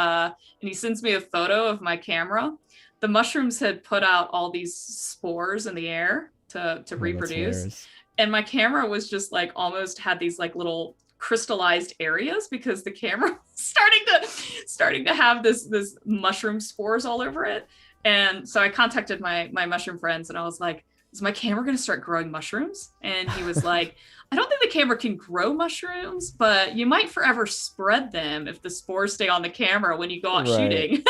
he sends me a photo of my camera. The mushrooms had put out all these spores in the air to reproduce. And my camera was just like almost had these like little crystallized areas because the camera was starting to have this mushroom spores all over it. And so I contacted my mushroom friends and I was like, is my camera going to start growing mushrooms? And he was like, I don't think the camera can grow mushrooms, but you might forever spread them if the spores stay on the camera when you go out shooting.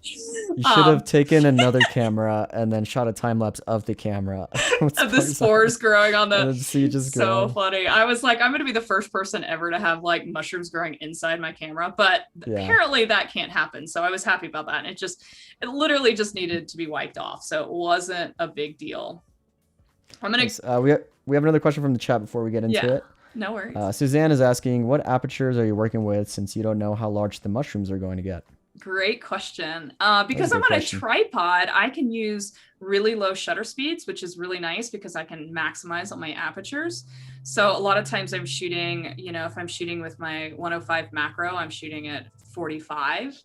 You should have taken another camera and then shot a time lapse of the camera. Of the spores growing on the. So funny. I was like, I'm going to be the first person ever to have like mushrooms growing inside my camera, but apparently that can't happen. So I was happy about that. And it literally just needed to be wiped off. So it wasn't a big deal. I'm going to. We have another question from the chat before we get into it. No worries. Suzanne is asking, what apertures are you working with since you don't know how large the mushrooms are going to get? Great question. Because I'm on a tripod, I can use really low shutter speeds, which is really nice because I can maximize on my apertures. So a lot of times I'm shooting, if I'm shooting with my 105 macro, I'm shooting at 45.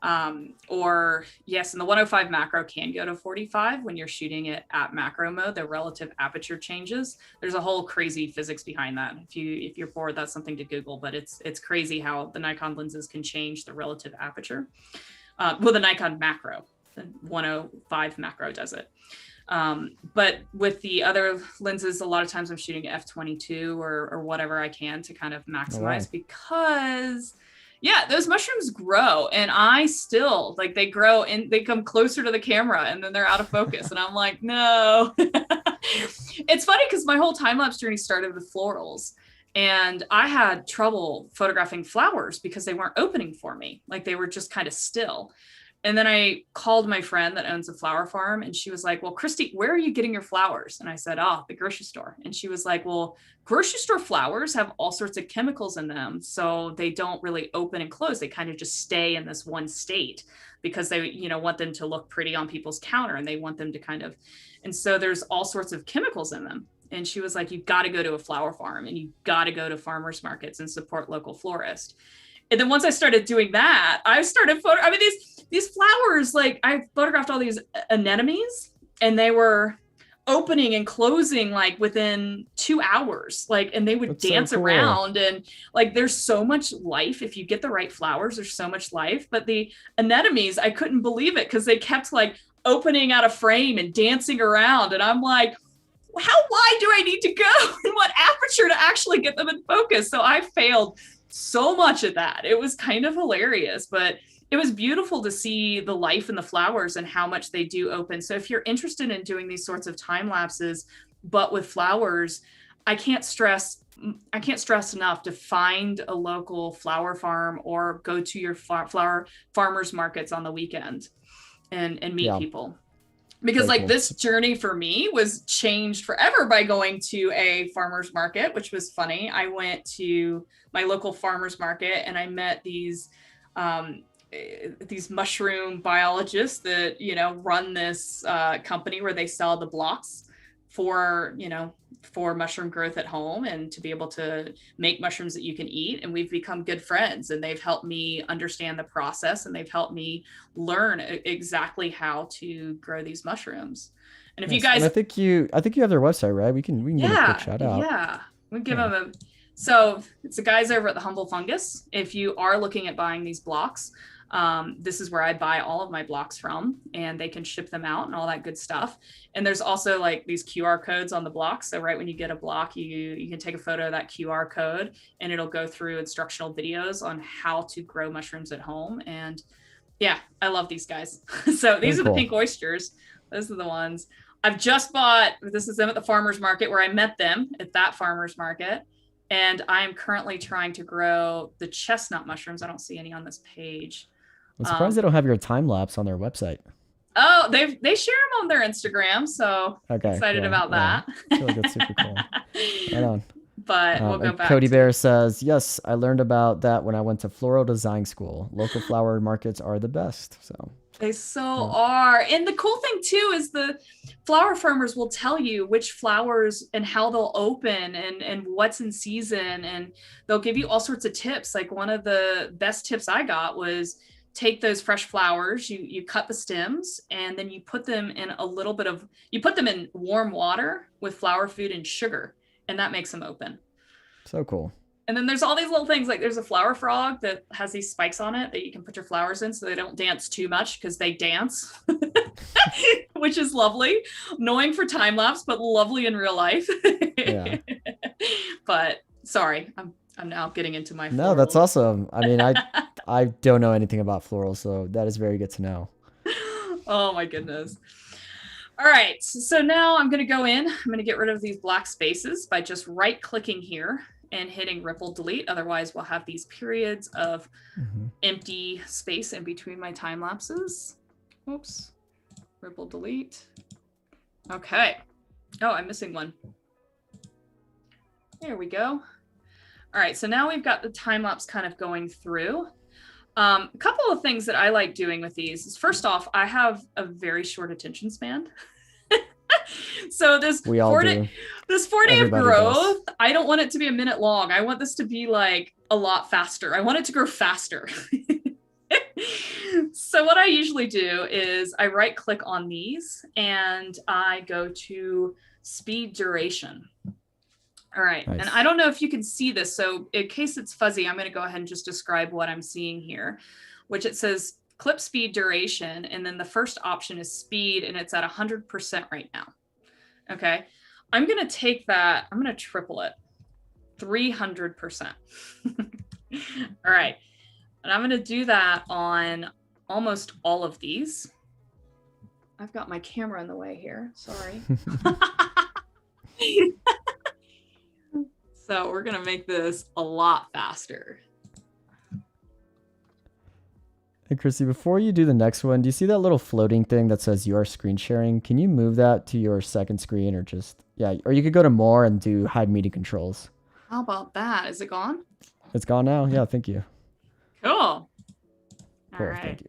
And the 105 macro can go to 45 when you're shooting it at macro mode. The relative aperture changes. There's a whole crazy physics behind that. If you're bored, that's something to Google, but it's crazy how the Nikon lenses can change the relative aperture. The Nikon macro, the 105 macro does it. But with the other lenses, a lot of times I'm shooting f/22 or whatever I can to kind of maximize because those mushrooms grow and I still they grow and they come closer to the camera and then they're out of focus. And I'm like, no. It's funny because my whole time-lapse journey started with florals and I had trouble photographing flowers because they weren't opening for me. Like they were just kind of still. And then I called my friend that owns a flower farm and she was like, well, Kristi, where are you getting your flowers? And I said, the grocery store. And she was like, well, grocery store flowers have all sorts of chemicals in them. So they don't really open and close. They kind of just stay in this one state because they, want them to look pretty on people's counter and they want them to and so there's all sorts of chemicals in them. And she was like, you've got to go to a flower farm and you've got to go to farmers markets and support local florists. And then once I started doing that, I started these flowers, I photographed all these anemones and they were opening and closing within 2 hours, and they would dance around and there's so much life. If you get the right flowers, there's so much life. But the anemones, I couldn't believe it because they kept opening out of frame and dancing around. And I'm like, how wide do I need to go and what aperture to actually get them in focus? So I failed so much at that. It was kind of hilarious, but it was beautiful to see the life in the flowers and how much they do open. So if you're interested in doing these sorts of time lapses, but with flowers, I can't stress enough to find a local flower farm or go to your flower farmers markets on the weekend and meet people. Because this journey for me was changed forever by going to a farmer's market, which was funny. I went to my local farmer's market and I met these mushroom biologists that, run this company where they sell the blocks for mushroom growth at home and to be able to make mushrooms that you can eat. And we've become good friends and they've helped me understand the process and they've helped me learn exactly how to grow these mushrooms. And if you guys, and I think you have their website, right? We can give a quick shout out. Yeah. We give them so it's the guys over at the Humble Fungus. If you are looking at buying these blocks, this is where I buy all of my blocks from and they can ship them out and all that good stuff. And there's also these QR codes on the blocks. So right when you get a block, you can take a photo of that QR code and it'll go through instructional videos on how to grow mushrooms at home. And I love these guys. So these are the pink oysters. Those are the ones I've just bought. This is them at the farmer's market where I met them at that farmer's market. And I am currently trying to grow the chestnut mushrooms. I don't see any on this page. I'm surprised they don't have your time lapse on their website. Oh, they share them on their Instagram, so excited about that. I feel like that's super cool. Right on. But we'll go back. Cody Bear says, yes, I learned about that when I went to floral design school. Local flower markets are the best. So they are. And the cool thing too is the flower farmers will tell you which flowers and how they'll open and what's in season. And they'll give you all sorts of tips. One of the best tips I got was take those fresh flowers, you cut the stems and then you put them in in warm water with flower food and sugar, and that makes them open. So cool. And then there's all these little things, like there's a flower frog that has these spikes on it that you can put your flowers in so they don't dance too much, because they dance, which is lovely. Annoying for time lapse, but lovely in real life. Yeah. But sorry, I'm now getting into my No, that's florals. awesome. I mean, I don't know anything about florals, so that is very good to know. Oh my goodness. All right, so now I'm going to go in. I'm going to get rid of these black spaces by just right-clicking here and hitting ripple delete. Otherwise, we'll have these periods of empty space in between my time lapses. Oops. Ripple delete. Okay. Oh, I'm missing one. There we go. All right, so now we've got the time lapse kind of going through. A couple of things that I like doing with these is, first off, I have a very short attention span. So this 4-day of growth, I don't want it to be a minute long. I want this to be like a lot faster. I want it to grow faster. So what I usually do is I right click on these and I go to speed duration. All right. Nice. And I don't know if you can see this. So in case it's fuzzy, I'm going to go ahead and just describe what I'm seeing here, which it says clip speed duration. And then the first option is speed, and it's at 100% right now. Okay. I'm going to take that. I'm going to triple it. 300%. All right. And I'm going to do that on almost all of these. I've got my camera in the way here. Sorry. So we're going to make this a lot faster. Hey, Kristi, before you do the next one, do you see that little floating thing that says you are screen sharing? Can you move that to your second screen, or just, yeah, or you could go to more and do hide media controls. How about that? Is it gone? It's gone now. Yeah, thank you. Cool. All right. Thank you.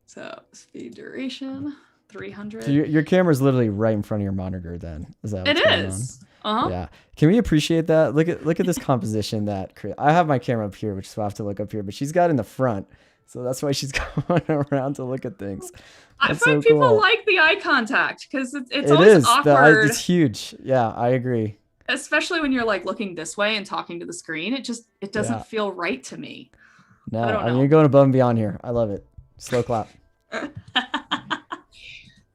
So speed duration, 300. So your camera's literally right in front of your monitor then. Is that what's going on? Yeah. Can we appreciate that? Look at this composition that I have my camera up here, which is why I have to look up here, but she's got in the front. So that's why she's going around to look at things. That's I find so people like the eye contact, because it's always awkward. It's huge. Yeah, I agree. Especially when you're like looking this way and talking to the screen. It doesn't feel right to me. No, I mean, you're going above and beyond here. I love it. Slow clap.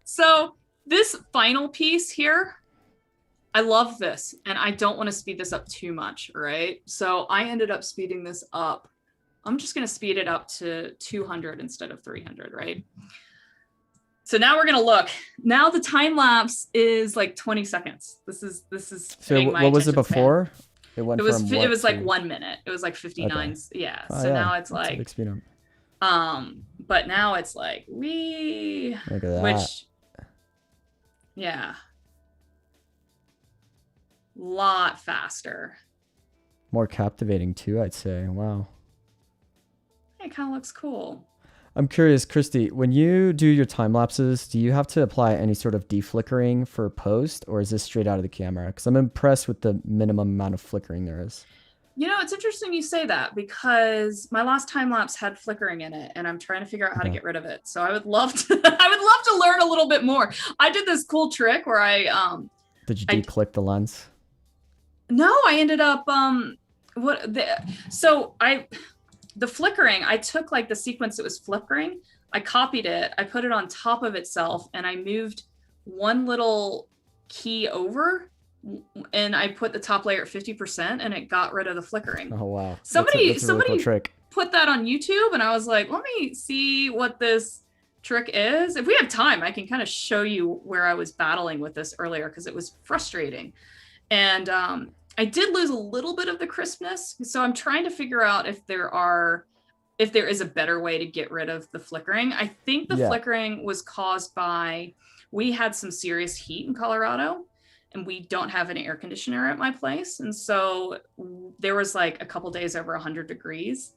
So this final piece here, I love this, and I don't want to speed this up too much, right? So I ended up speeding this up. I'm just going to speed it up to 200 instead of 300, right? So now we're going to look. Now the time lapse is like 20 seconds. This is so what was it before? It was like 1 minute. It was like 59. Okay. Yeah. So yeah, now it's like big speed up. But now it's like look at that. Which yeah. Lot faster. More captivating too, I'd say. Wow. It kind of looks cool. I'm curious, Kristi, when you do your time lapses, do you have to apply any sort of deflickering for post, or is this straight out of the camera? Because I'm impressed with the minimum amount of flickering there is. You know, it's interesting you say that, because my last time lapse had flickering in it, and I'm trying to figure out how to get rid of it. So I would love to learn a little bit more. I did this cool trick where did you declick the lens? No, I ended up the flickering, I took like the sequence that was flickering, I copied it, I put it on top of itself, and I moved one little key over, and I put the top layer at 50%, and it got rid of the flickering. Oh, wow. Somebody really cool trick. Put that on YouTube, and I was like, let me see what this trick is. If we have time, I can kind of show you where I was battling with this earlier, because it was frustrating. And I did lose a little bit of the crispness, so I'm trying to figure out if there is a better way to get rid of the flickering. I think the flickering was caused by, we had some serious heat in Colorado, and we don't have an air conditioner at my place, and so there was like a couple days over 100 degrees.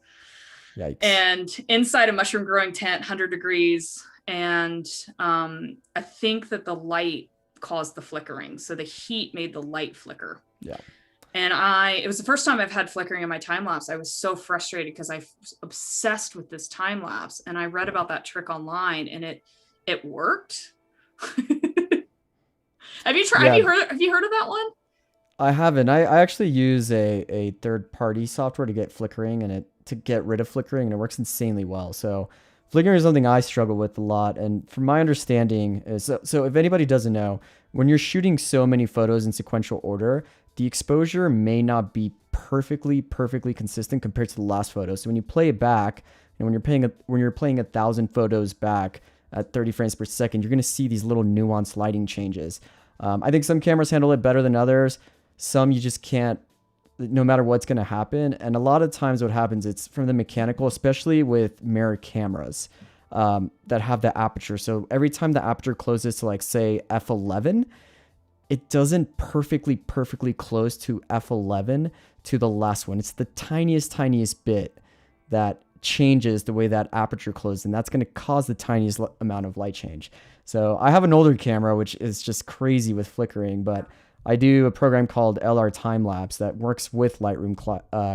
Yikes. And inside a mushroom growing tent, 100 degrees, and I think that the light caused the flickering, so the heat made the light flicker. Yeah. And it was the first time I've had flickering in my time lapse. I was so frustrated because I was obsessed with this time lapse, and I read about that trick online, and it worked. Have you tried? Yeah. Have you heard of that one? I haven't. I actually use a third-party software to get flickering to get rid of flickering, and it works insanely well. So flickering is something I struggle with a lot. And from my understanding is, so if anybody doesn't know, when you're shooting so many photos in sequential order, the exposure may not be perfectly consistent compared to the last photo. So when you play it back, and when you're playing 1,000 photos back at 30 frames per second, you're going to see these little nuanced lighting changes. I think some cameras handle it better than others. Some you just can't, no matter what's going to happen. And a lot of times what happens, it's from the mechanical, especially with mirror cameras that have the aperture. So every time the aperture closes to like say f11, it doesn't perfectly close to f11 to the last one. It's the tiniest bit that changes the way that aperture closes, and that's going to cause the tiniest amount of light change. So I have an older camera, which is just crazy with flickering, but I do a program called LR Timelapse that works with Lightroom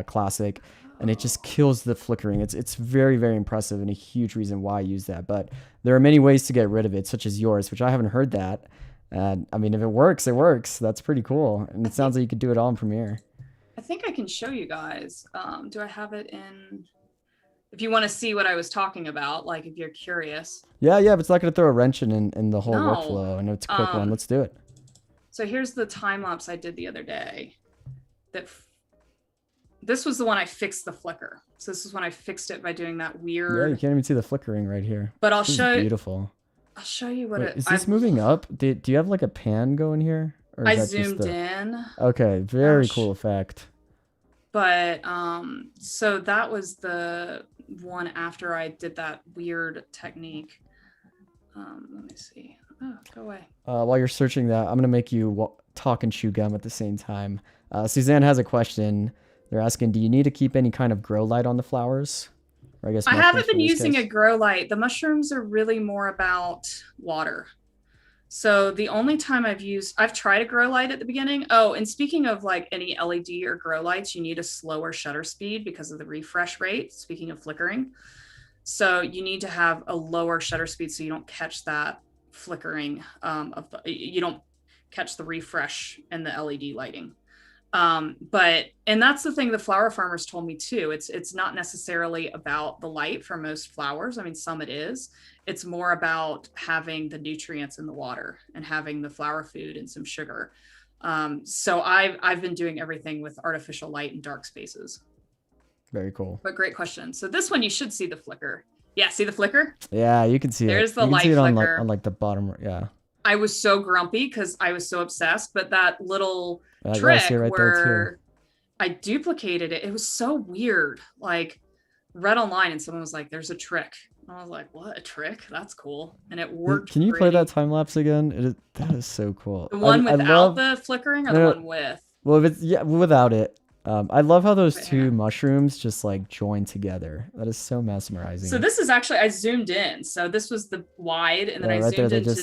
Classic, and it just kills the flickering. It's very impressive, and a huge reason why I use that. But there are many ways to get rid of it, such as yours, which I haven't heard that. And I mean, if it works, it works. That's pretty cool. And it sounds like you could do it all in Premiere. I think I can show you guys. Do I have it in? If you want to see what I was talking about, like if you're curious. Yeah, but it's not going to throw a wrench in the whole No. workflow. I know it's a quick one. Let's do it. So here's the time lapse I did the other day. This was the one I fixed the flicker. So this is when I fixed it by doing that weird. Yeah, you can't even see the flickering right here. But I'll show you. Beautiful. I'll show you what Is this moving up? Do you have like a pan going here? Or I zoomed in. Okay, very cool effect. But so that was the one after I did that weird technique. Let me see. Oh, go away. While you're searching that, I'm gonna make you talk and chew gum at the same time. Suzanne has a question. They're asking, do you need to keep any kind of grow light on the flowers? Or I guess I haven't been using a grow light. The mushrooms are really more about water. So the only time I've tried a grow light at the beginning. Oh, and speaking of like any LED or grow lights, you need a slower shutter speed because of the refresh rate. Speaking of flickering. So you need to have a lower shutter speed so you don't catch that flickering you don't catch the refresh and the LED lighting. And that's the thing the flower farmers told me too. It's not necessarily about the light for most flowers. I mean, some it is. It's more about having the nutrients in the water and having the flower food and some sugar. So I've been doing everything with artificial light and dark spaces. Very cool. But great question. So this one, you should see the flicker. Yeah, see the flicker? Yeah, you can see it. There's the light flicker. On like the bottom, yeah. I was so grumpy because I was so obsessed, but that little trick right where I duplicated it, it was so weird. Like read online and someone was like, there's a trick. And I was like, what, a trick? That's cool. And it worked. Can you play that time lapse again? That is so cool. The one without the flickering or the one with? Well, if it's without it. I love how those two mushrooms just like join together. That is so mesmerizing. So this is actually, I zoomed in. So this was the wide and then I zoomed in.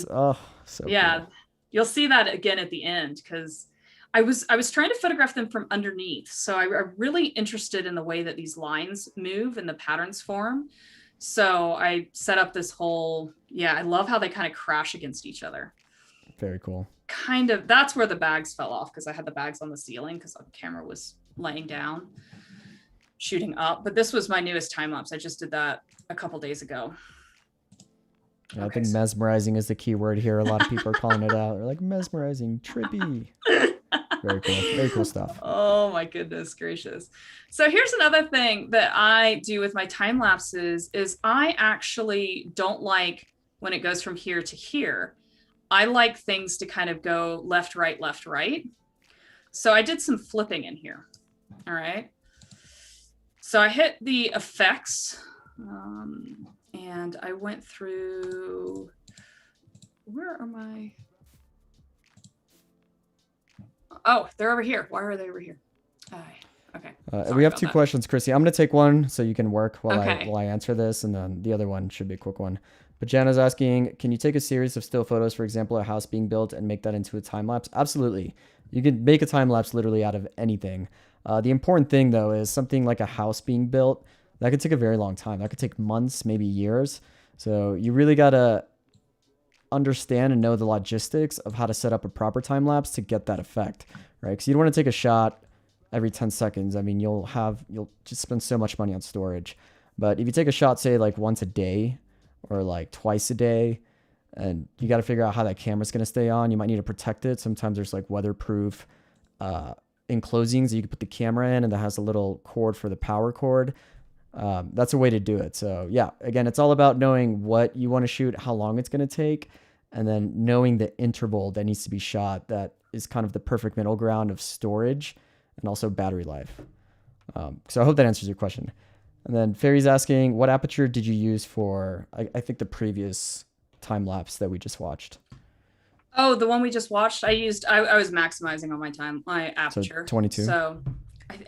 So cool. You'll see that again at the end because I was trying to photograph them from underneath. So I'm really interested in the way that these lines move and the patterns form. So I set up this whole, I love how they kind of crash against each other. Very cool. Kind of, that's where the bags fell off because I had the bags on the ceiling because the camera was laying down, shooting up. But this was my newest time lapse. I just did that a couple days ago. Yeah, I think mesmerizing is the key word here. A lot of people are calling it out. They're like mesmerizing, trippy. Very cool stuff. Oh my goodness gracious. So here's another thing that I do with my time lapses is I actually don't like when it goes from here to here. I like things to kind of go left, right, left, right. So I did some flipping in here. All right. So I hit the effects and I went through, where are my, oh, they're over here. Why are they over here? Okay. We have two questions, Kristi. I'm going to take one so you can work while I answer this. And then the other one should be a quick one. But Jana's asking, can you take a series of still photos, for example, a house being built and make that into a time lapse? Absolutely. You can make a time lapse literally out of anything. The important thing, though, is something like a house being built. That could take a very long time. That could take months, maybe years. So you really got to understand and know the logistics of how to set up a proper time lapse to get that effect, right? Because you don't want to take a shot every 10 seconds. I mean, you'll just spend so much money on storage. But if you take a shot, say like once a day or like twice a day, and you got to figure out how that camera's going to stay on, you might need to protect it. Sometimes there's like weatherproof enclosings that you can put the camera in, and that has a little cord for the power cord. That's a way to do it. So yeah, again, it's all about knowing what you want to shoot, how long it's going to take, and then knowing the interval that needs to be shot. That is kind of the perfect middle ground of storage and also battery life. So I hope that answers your question. And then Fairy's asking, what aperture did you use for, I think the previous time lapse that we just watched? Oh, the one we just watched, I was maximizing on my aperture. So 22. So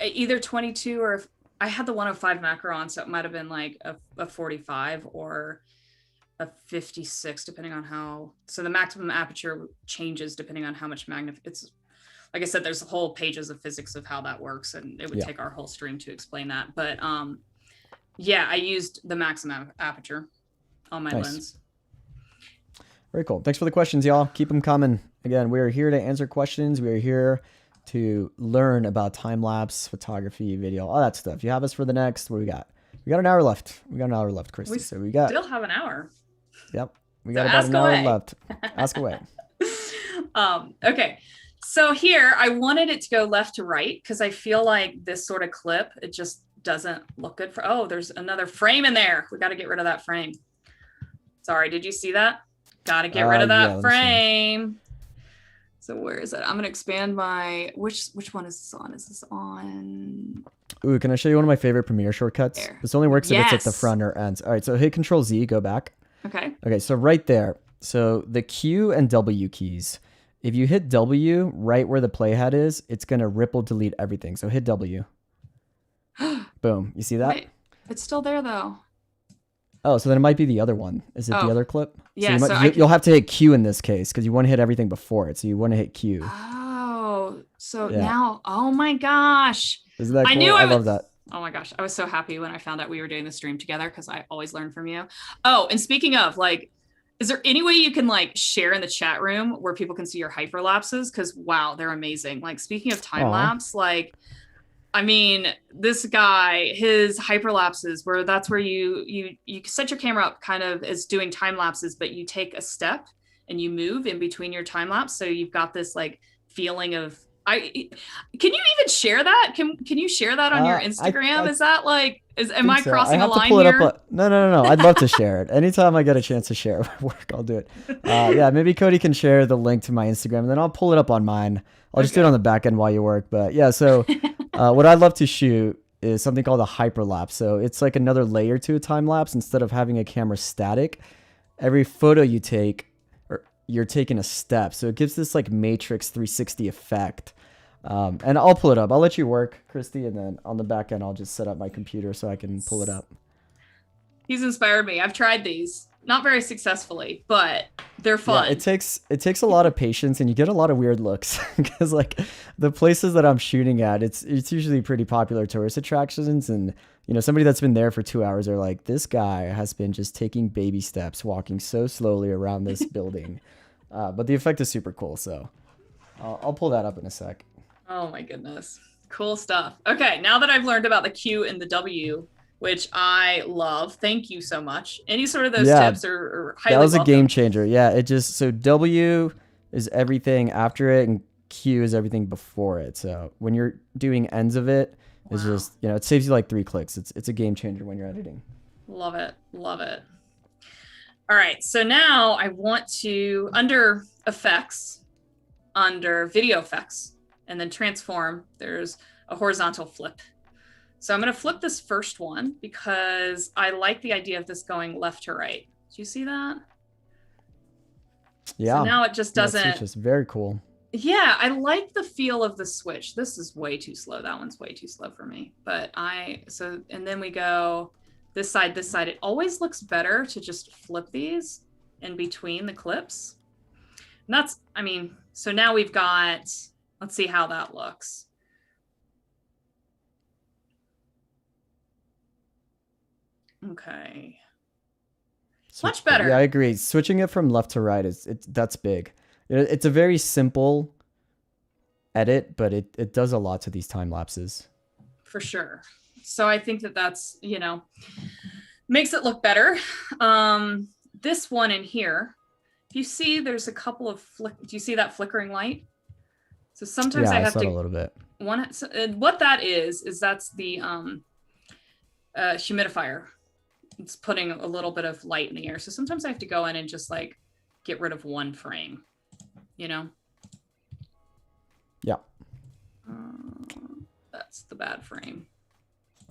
either 22 or I had the 105 macro on, so it might have been like a 45 or a 56, depending on how. So the maximum aperture changes depending on how much it's. Like I said, there's whole pages of physics of how that works, and it would take our whole stream to explain that. But yeah, I used the maximum aperture on my lens. Very cool. Thanks for the questions, y'all. Keep them coming. Again, we are here to answer questions. We are here to learn about time-lapse, photography, video, all that stuff. You have us for the next, what we got? We got an hour left. Kristi. So we still have an hour. Yep. We got about an hour left. Ask away. Okay. So here, I wanted it to go left to right because I feel like this sort of clip, it just doesn't look good for, there's another frame in there. We got to get rid of that frame. Sorry, did you see that? Got to get rid of that frame. So where is it? I'm going to expand my, which one is this on? Is this on? Ooh, can I show you one of my favorite Premiere shortcuts? There. This only works if it's at the front or ends. All right, so hit Control Z, go back. Okay. Okay, so right there. So the Q and W keys. If you hit W right where the playhead is, it's going to ripple delete everything. So hit W. Boom. You see that? Wait, it's still there though. Oh, so then it might be the other one. Is it the other clip? Yeah. So you'll have to hit Q in this case because you want to hit everything before it. So you want to hit Q. Oh, so now, oh my gosh. Isn't that cool? I love that. Oh my gosh. I was so happy when I found out we were doing the stream together because I always learn from you. Oh, and speaking of, like, is there any way you can like share in the chat room where people can see your hyperlapses? Because wow, they're amazing. Like, speaking of time lapse, like, I mean, this guy, his hyperlapses, where that's where you set your camera up kind of as doing time lapses, but you take a step and you move in between your time lapse. So you've got this like feeling of, can you even share that? Can you share that on your Instagram? Is that like, am I crossing a line here? No. I'd love to share it. Anytime I get a chance to share my work, I'll do it. Yeah, maybe Cody can share the link to my Instagram and then I'll pull it up on mine. I'll just do it on the back end while you work. But yeah, so what I love to shoot is something called a hyperlapse. So it's like another layer to a time lapse. Instead of having a camera static, every photo you take, you're taking a step. So it gives this like Matrix 360 effect. And I'll pull it up. I'll let you work, Kristi, and then on the back end, I'll just set up my computer so I can pull it up. He's inspired me. I've tried these, not very successfully, but they're fun. Yeah, it takes a lot of patience, and you get a lot of weird looks because like the places that I'm shooting at, it's usually pretty popular tourist attractions, and you know, somebody that's been there for 2 hours are like, this guy has been just taking baby steps, walking so slowly around this building. But the effect is super cool, so I'll pull that up in a sec. Oh my goodness. Cool stuff. Okay, now that I've learned about the Q and the W, which I love, thank you so much. Any sort of those tips are highly welcome. That was a game changer. Yeah, it just, so W is everything after it and Q is everything before it. So when you're doing ends of it, it's just, you know, it saves you like 3 clicks. It's a game changer when you're editing. Love it. Love it. All right, so now I want to, under effects, under video effects, and then transform, there's a horizontal flip. So I'm going to flip this first one because I like the idea of this going left to right. Do you see that? Yeah. So now it just doesn't. It's just very cool. Yeah, I like the feel of the switch. This is way too slow. That one's way too slow for me. But and then we go this side, this side. It always looks better to just flip these in between the clips. And that's, I mean, so now we've got, let's see how that looks. Okay. Much better. Yeah, I agree. Switching it from left to right that's big. It's a very simple edit, but it does a lot to these time lapses. For sure. So I think that that's, makes it look better. This one in here, if you see, there's a couple of do you see that flickering light? So sometimes I have to a little bit. What that is that's the humidifier. It's putting a little bit of light in the air. So sometimes I have to go in and just like get rid of one frame, Yeah. That's the bad frame.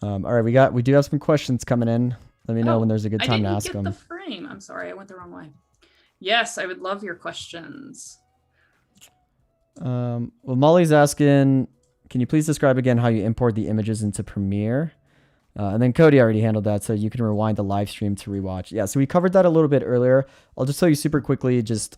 All right, we do have some questions coming in. Let me know when there's a good time to ask them. I didn't get the frame. I'm sorry, I went the wrong way. Yes, I would love your questions. Well, Molly's asking, can you please describe again how you import the images into Premiere? And then Cody already handled that, so you can rewind the live stream to rewatch. Yeah, so we covered that a little bit earlier. I'll just tell you super quickly, just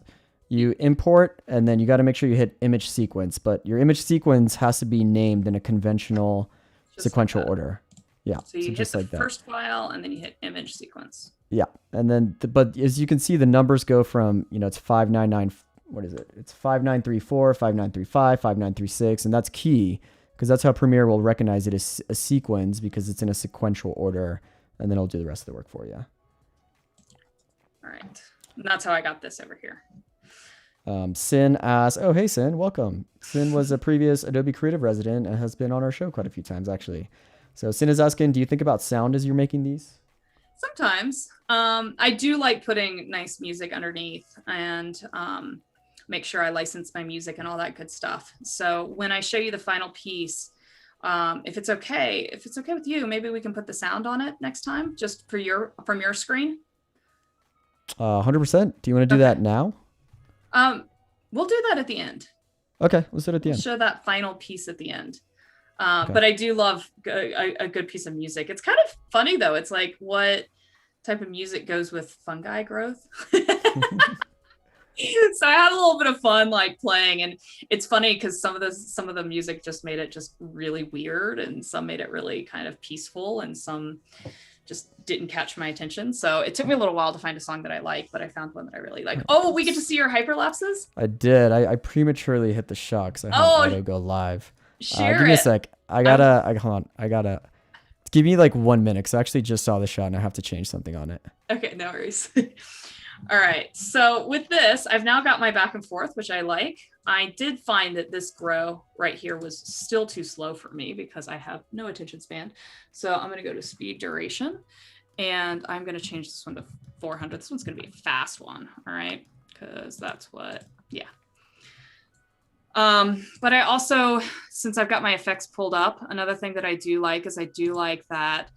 you import, and then you got to make sure you hit image sequence, but your image sequence has to be named in a conventional sequential order. Yeah, so you just hit the first file, and then you hit image sequence. Yeah, and then, but as you can see, the numbers go from, it's 599, what is it? It's 5934, 5935, 5936, and that's key, because that's how Premiere will recognize it as a sequence, because it's in a sequential order, and then it'll do the rest of the work for you. All right, and that's how I got this over here. Sin asks, oh, hey, Sin, welcome. Sin was a previous Adobe Creative resident and has been on our show quite a few times, actually. So Sin is asking, do you think about sound as you're making these? Sometimes. I do like putting nice music underneath and make sure I license my music and all that good stuff. So when I show you the final piece, if it's okay with you, maybe we can put the sound on it next time, just from your screen. 100%. Do you want to do that now? We'll do that at the end. Okay, let's do it at the end. Show that final piece at the end. But I do love a good piece of music. It's kind of funny though. It's like, what type of music goes with fungi growth? So I had a little bit of fun like playing, and it's funny because some of the music just made it just really weird, and some made it really kind of peaceful, and some just didn't catch my attention. So it took me a little while to find a song that I like, but I found one that I really like. Oh, we get to see your hyperlapses? I did. I prematurely hit the shot because I had auto go live. Share give me a sec. Hold on. I gotta give me like 1 minute because I actually just saw the shot and I have to change something on it. Okay, no worries. All right, so with this, I've now got my back and forth, which I like. I did find that this grow right here was still too slow for me because I have no attention span. So I'm gonna go to speed duration, and I'm gonna change this one to 400. This one's gonna be a fast one, all right? Because that's what, yeah. But I also, since I've got my effects pulled up, another thing that I do like is I do like that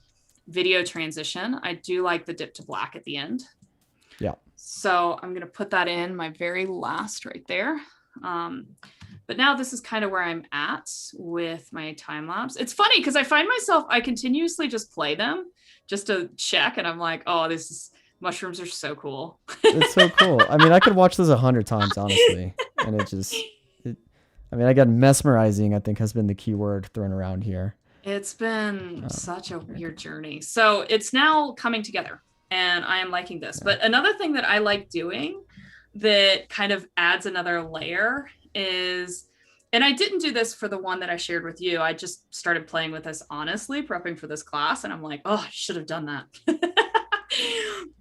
video transition. I do like the dip to black at the end. Yeah. So I'm going to put that in my very last right there. But now this is kind of where I'm at with my time lapse. It's funny because I find myself, I continuously just play them just to check. And I'm like, oh, mushrooms are so cool. It's so cool. I mean, I could watch this 100 times, honestly. And I got mesmerizing, I think has been the key word thrown around here. It's been such a weird journey. So it's now coming together and I am liking this. But another thing that I like doing that kind of adds another layer is, and I didn't do this for the one that I shared with you. I just started playing with this honestly, prepping for this class. And I'm like, oh, I should have done that.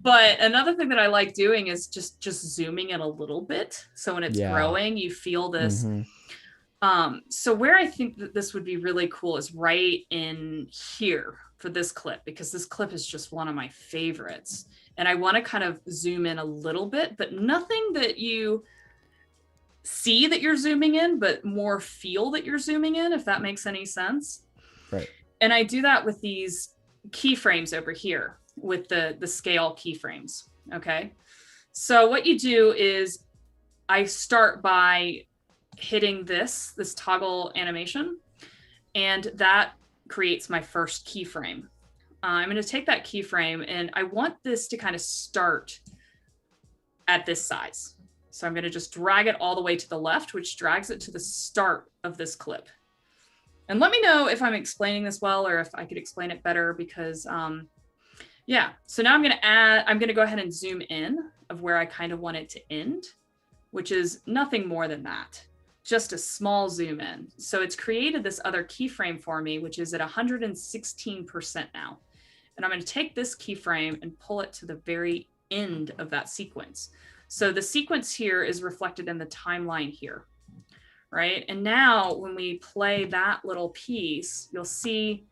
But another thing that I like doing is just zooming in a little bit. So when it's growing, you feel this. Mm-hmm. So where I think that this would be really cool is right in here for this clip, because this clip is just one of my favorites. And I want to kind of zoom in a little bit, but nothing that you see that you're zooming in, but more feel that you're zooming in, if that makes any sense. Right. And I do that with these keyframes over here with the scale keyframes. Okay. So what you do is I start by hitting this toggle animation, and that creates my first keyframe. I'm going to take that keyframe and I want this to kind of start at this size. So I'm going to just drag it all the way to the left, which drags it to the start of this clip. And let me know if I'm explaining this well, or if I could explain it better, because yeah. So now I'm going to go ahead and zoom in of where I kind of want it to end, which is nothing more than that. just a small zoom in. So it's created this other keyframe for me, which is at 116% now. And I'm going to take this keyframe and pull it to the very end of that sequence. So the sequence here is reflected in the timeline here, right? And now when we play that little piece, you'll see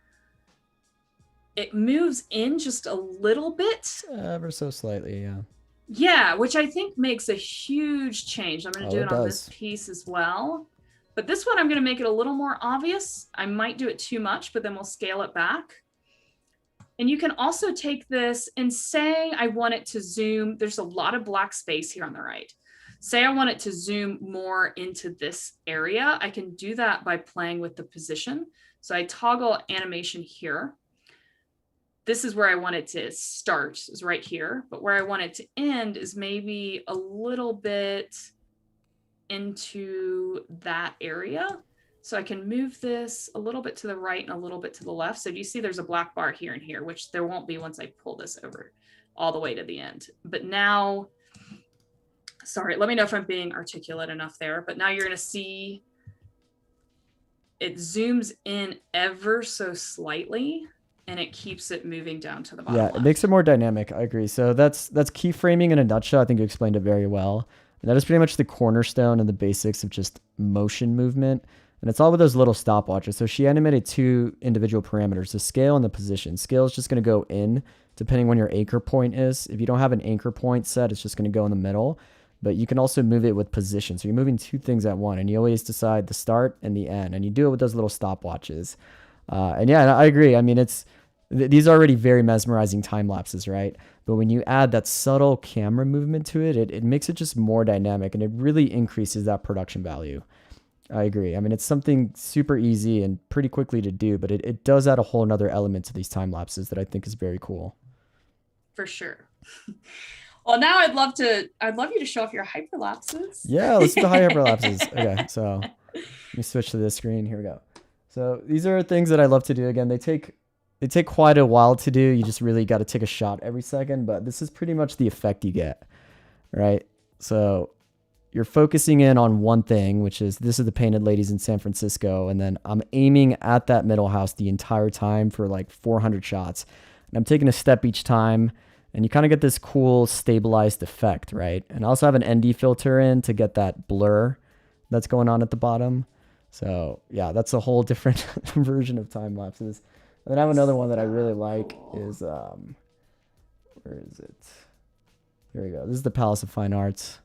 it moves in just a little bit. Ever so slightly, yeah. Yeah, which I think makes a huge change. I'm going to do it on this piece as well. But this one, I'm going to make it a little more obvious. I might do it too much, but then we'll scale it back. And you can also take this and say, I want it to zoom. There's a lot of black space here on the right. Say I want it to zoom more into this area. I can do that by playing with the position. So I toggle animation here. This is where I want it to start, is right here. But where I want it to end is maybe a little bit into that area. So I can move this a little bit to the right and a little bit to the left. So do you see there's a black bar here and here, which there won't be once I pull this over all the way to the end. But now, sorry, let me know if I'm being articulate enough there. But now you're going to see it zooms in ever so slightly, and it keeps it moving down to the bottom left. It makes it more dynamic. I agree. So that's keyframing in a nutshell. I think you explained it very well. And that is pretty much the cornerstone and the basics of just motion movement. And it's all with those little stopwatches. So she animated 2 individual parameters, the scale and the position. Scale is just going to go in depending when your anchor point is. If you don't have an anchor point set, it's just going to go in the middle. But you can also move it with position. So you're moving 2 things at once, and you always decide the start and the end. And you do it with those little stopwatches. And yeah, I agree. I mean, these are already very mesmerizing time lapses, right? But when you add that subtle camera movement to it, it makes it just more dynamic, and it really increases that production value. I agree. I mean, it's something super easy and pretty quickly to do, but it does add a whole nother element to these time lapses that I think is very cool. For sure. Well, now I'd love you to show off your hyperlapses. Yeah, let's do the hyperlapses. Okay, so let me switch to this screen. Here we go. So these are things that I love to do. Again, they take quite a while to do. You just really got to take a shot every second, but this is pretty much the effect you get, right? So you're focusing in on one thing, which is this is the painted ladies in San Francisco. And then I'm aiming at that middle house the entire time for like 400 shots. And I'm taking a step each time, and you kind of get this cool stabilized effect, right? And I also have an ND filter in to get that blur that's going on at the bottom. So yeah, that's a whole different version of time lapses. And then I have another one that I really like is, where is it? Here we go. This is the Palace of Fine Arts.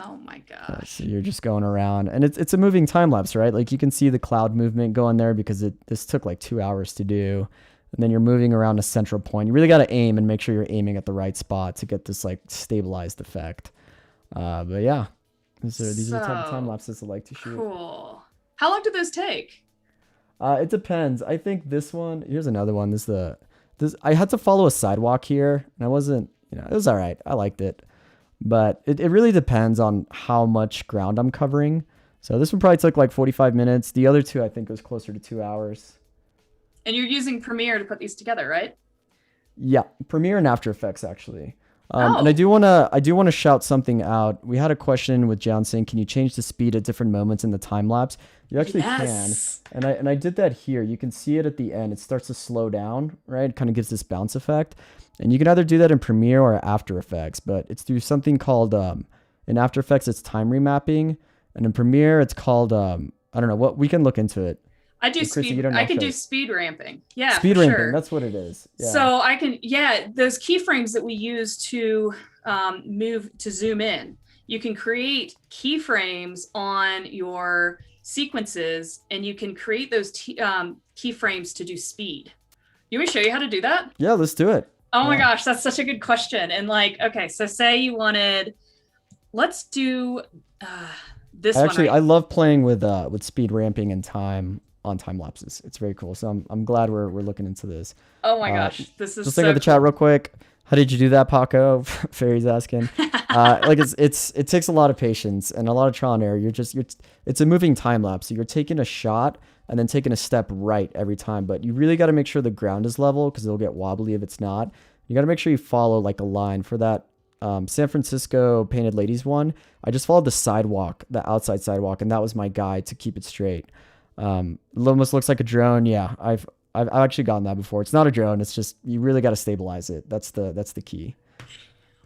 Oh my gosh. So you're just going around, and it's a moving time lapse, right? Like you can see the cloud movement going there because this took like 2 hours to do. And then you're moving around a central point. You really got to aim and make sure you're aiming at the right spot to get this like stabilized effect. But yeah, these are the type of time lapses I like to shoot. Cool. How long did those take? It depends. I think this one, here's another one. I had to follow a sidewalk here, and I wasn't, it was all right. I liked it. But it really depends on how much ground I'm covering. So this one probably took like 45 minutes. The other 2, I think, was closer to 2 hours. And you're using Premiere to put these together, right? Yeah, Premiere and After Effects, actually. And I do want to shout something out. We had a question with John saying, can you change the speed at different moments in the time lapse? You actually can. And I did that here. You can see it at the end. It starts to slow down, right? It kind of gives this bounce effect. And you can either do that in Premiere or After Effects, but it's through something called, in After Effects, it's time remapping. And in Premiere, it's called, I don't know, we can look into it. I do speed. I can do speed ramping. Yeah, speed ramping. Sure. That's what it is. Yeah. So I can, those keyframes that we use to to zoom in. You can create keyframes on your sequences, and you can create those keyframes to do speed. You want me to show you how to do that? Yeah, let's do it. Oh my gosh, that's such a good question. And like, okay, so say you wanted, let's do this one. Actually, I love playing with speed ramping and time on time lapses. It's very cool. So I'm glad we're looking into this. Oh my gosh, this is just think of the chat real quick. How did you do that, Paco? Fairy's asking. Like it takes a lot of patience and a lot of trial and error. It's a moving time lapse. So you're taking a shot and then taking a step right every time. But you really got to make sure the ground is level because it'll get wobbly if it's not. You got to make sure you follow like a line for that San Francisco Painted Ladies one, I just followed the sidewalk, the outside sidewalk, and that was my guide to keep it straight. It almost looks like a drone. Yeah, I've actually gotten that before. It's not a drone. It's just you really got to stabilize it. That's the key.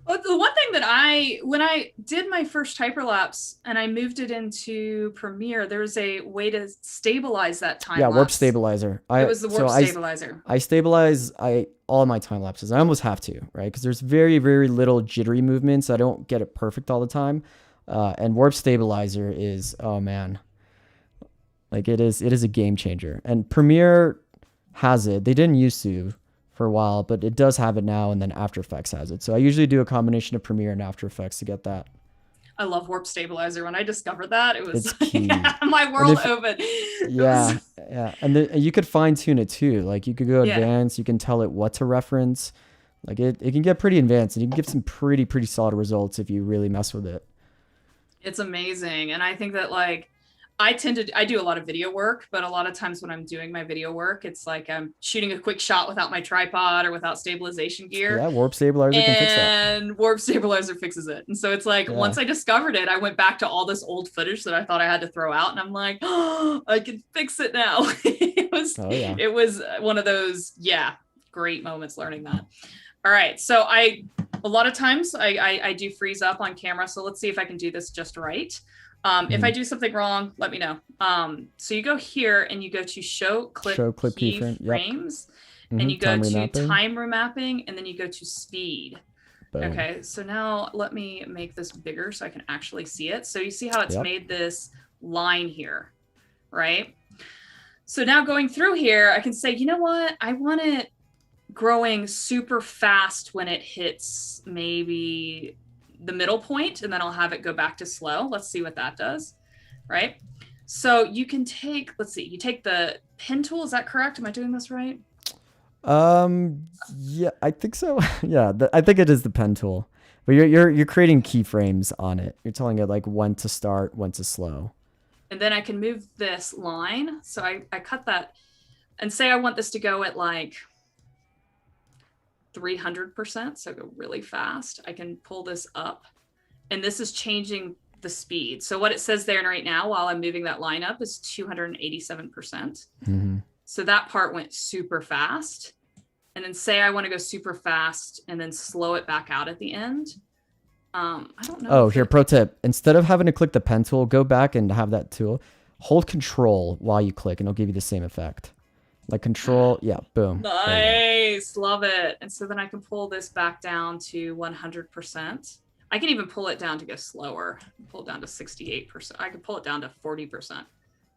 Well, the one thing that when I did my first hyperlapse and I moved it into Premiere, there's a way to stabilize that time lapse. Yeah, warp stabilizer. It was the warp stabilizer. I stabilize all my time lapses. I almost have to, right? Because there's very, very little jittery movements. I don't get it perfect all the time. And warp stabilizer is, oh man, like it is a game changer. And Premiere has it. They didn't used to for a while, but it does have it now, and then After Effects has it. So I usually do a combination of Premiere and After Effects to get that. I love warp stabilizer. When I discovered that, it was key. My world opened. Yeah, yeah, and you could fine tune it too. Like you could go advanced. You can tell it what to reference. Like it can get pretty advanced, and you can get some pretty solid results if you really mess with it. It's amazing, and I think that like I do a lot of video work, but a lot of times when I'm doing my video work, it's like I'm shooting a quick shot without my tripod or without stabilization gear. Yeah, warp stabilizer can fix that. And warp stabilizer fixes it. And so it's like, once I discovered it, I went back to all this old footage that I thought I had to throw out. And I'm like, oh, I can fix it now. It was one of those, great moments learning that. All right. So a lot of times I do freeze up on camera. So let's see if I can do this just right. If I do something wrong, let me know. So you go here and you go to show clip keyframes, and you go to time remapping, and then you go to speed. Boom. Okay, so now let me make this bigger so I can actually see it. So you see how it's made this line here, right? So now going through here, I can say, you know what? I want it growing super fast when it hits maybe the middle point, and then I'll have it go back to slow. Let's see what that does, right? So you can take, let's see, you take the pen tool. Is that correct? Am I doing this right? Yeah, I think so. Yeah, I think it is the pen tool, but you're creating keyframes on it. You're telling it like when to start, when to slow. And then I can move this line. So I cut that and say I want this to go at like 300%, so go really fast. I can pull this up, and this is changing the speed. So what it says there right now while I'm moving that line up is 287%. So that part went super fast. And then say I want to go super fast and then slow it back out at the end. I don't know. Oh, here, pro tip. Instead of having to click the pen tool, go back and have that tool. Hold control while you click, and it'll give you the same effect. Like control, boom. Nice, love it. And so then I can pull this back down to 100%. I can even pull it down to go slower. Pull it down to 68%. I can pull it down to 40%,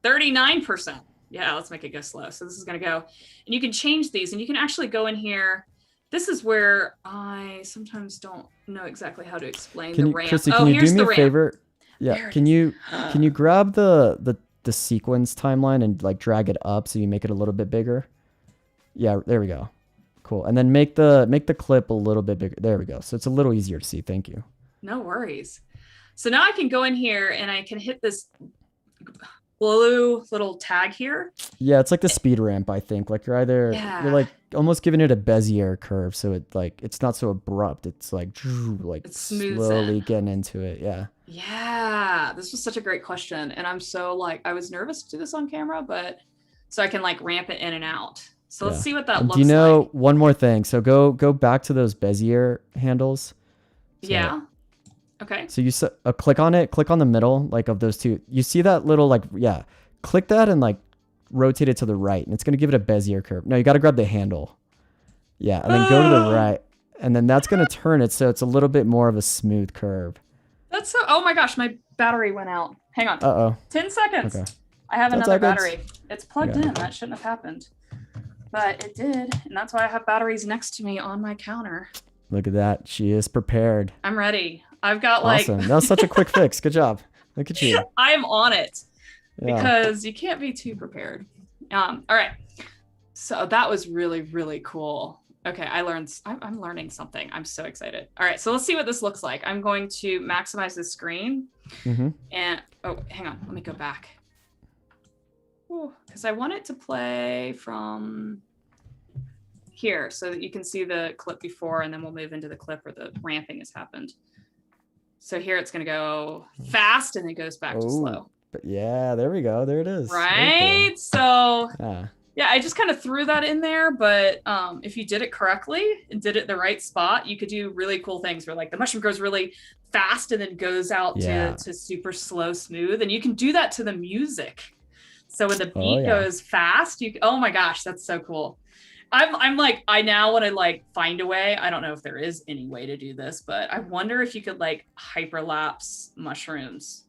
39%. Yeah, let's make it go slow. So this is gonna go, and you can change these, and you can actually go in here. This is where I sometimes don't know exactly how to explain the ramp. Kristi, can you do me a favor? Yeah, can you grab the sequence timeline and like drag it up so you make it a little bit bigger? Yeah, there we go. Cool. And then make the clip a little bit bigger. There we go. So it's a little easier to see. Thank you. No worries. So now I can go in here and I can hit this blue little tag here. Yeah, it's like the speed ramp, I think. Like you're like almost giving it a Bezier curve, so it's not so abrupt. It's like it's slowly getting into it. Yeah, this was such a great question, and I'm so like I was nervous to do this on camera, but so I can like ramp it in and out. So let's see what that looks like. Do you know one more thing? So go back to those Bezier handles. So, okay. So you click on it. Click on the middle, like of those two. You see that little click that and like rotate it to the right, and it's gonna give it a Bezier curve. No, you got to grab the handle. Yeah, and then go to the right, and then that's gonna turn it so it's a little bit more of a smooth curve. That's so. Oh my gosh, my battery went out. Hang on. 10 seconds. Okay. I have another battery. It's plugged in. That shouldn't have happened, but it did, and that's why I have batteries next to me on my counter. Look at that. She is prepared. I'm ready. I've got awesome. That was such a quick fix. Good job. Look at you. I am on it because you can't be too prepared. All right. So that was really, really cool. Okay. I'm learning something. I'm so excited. All right. So let's see what this looks like. I'm going to maximize the screen and, oh, hang on. Let me go back. Because I want it to play from here so that you can see the clip before, and then we'll move into the clip where the ramping has happened. So here it's going to go fast and it goes back to slow. But yeah, there we go. There it is. Right. Cool. So yeah, I just kind of threw that in there. But if you did it correctly and did it in the right spot, you could do really cool things where like the mushroom grows really fast and then goes out to super slow, smooth. And you can do that to the music. So when the beat goes fast, oh my gosh, that's so cool. I'm like, I now want to like find a way. I don't know if there is any way to do this, but I wonder if you could like hyperlapse mushrooms.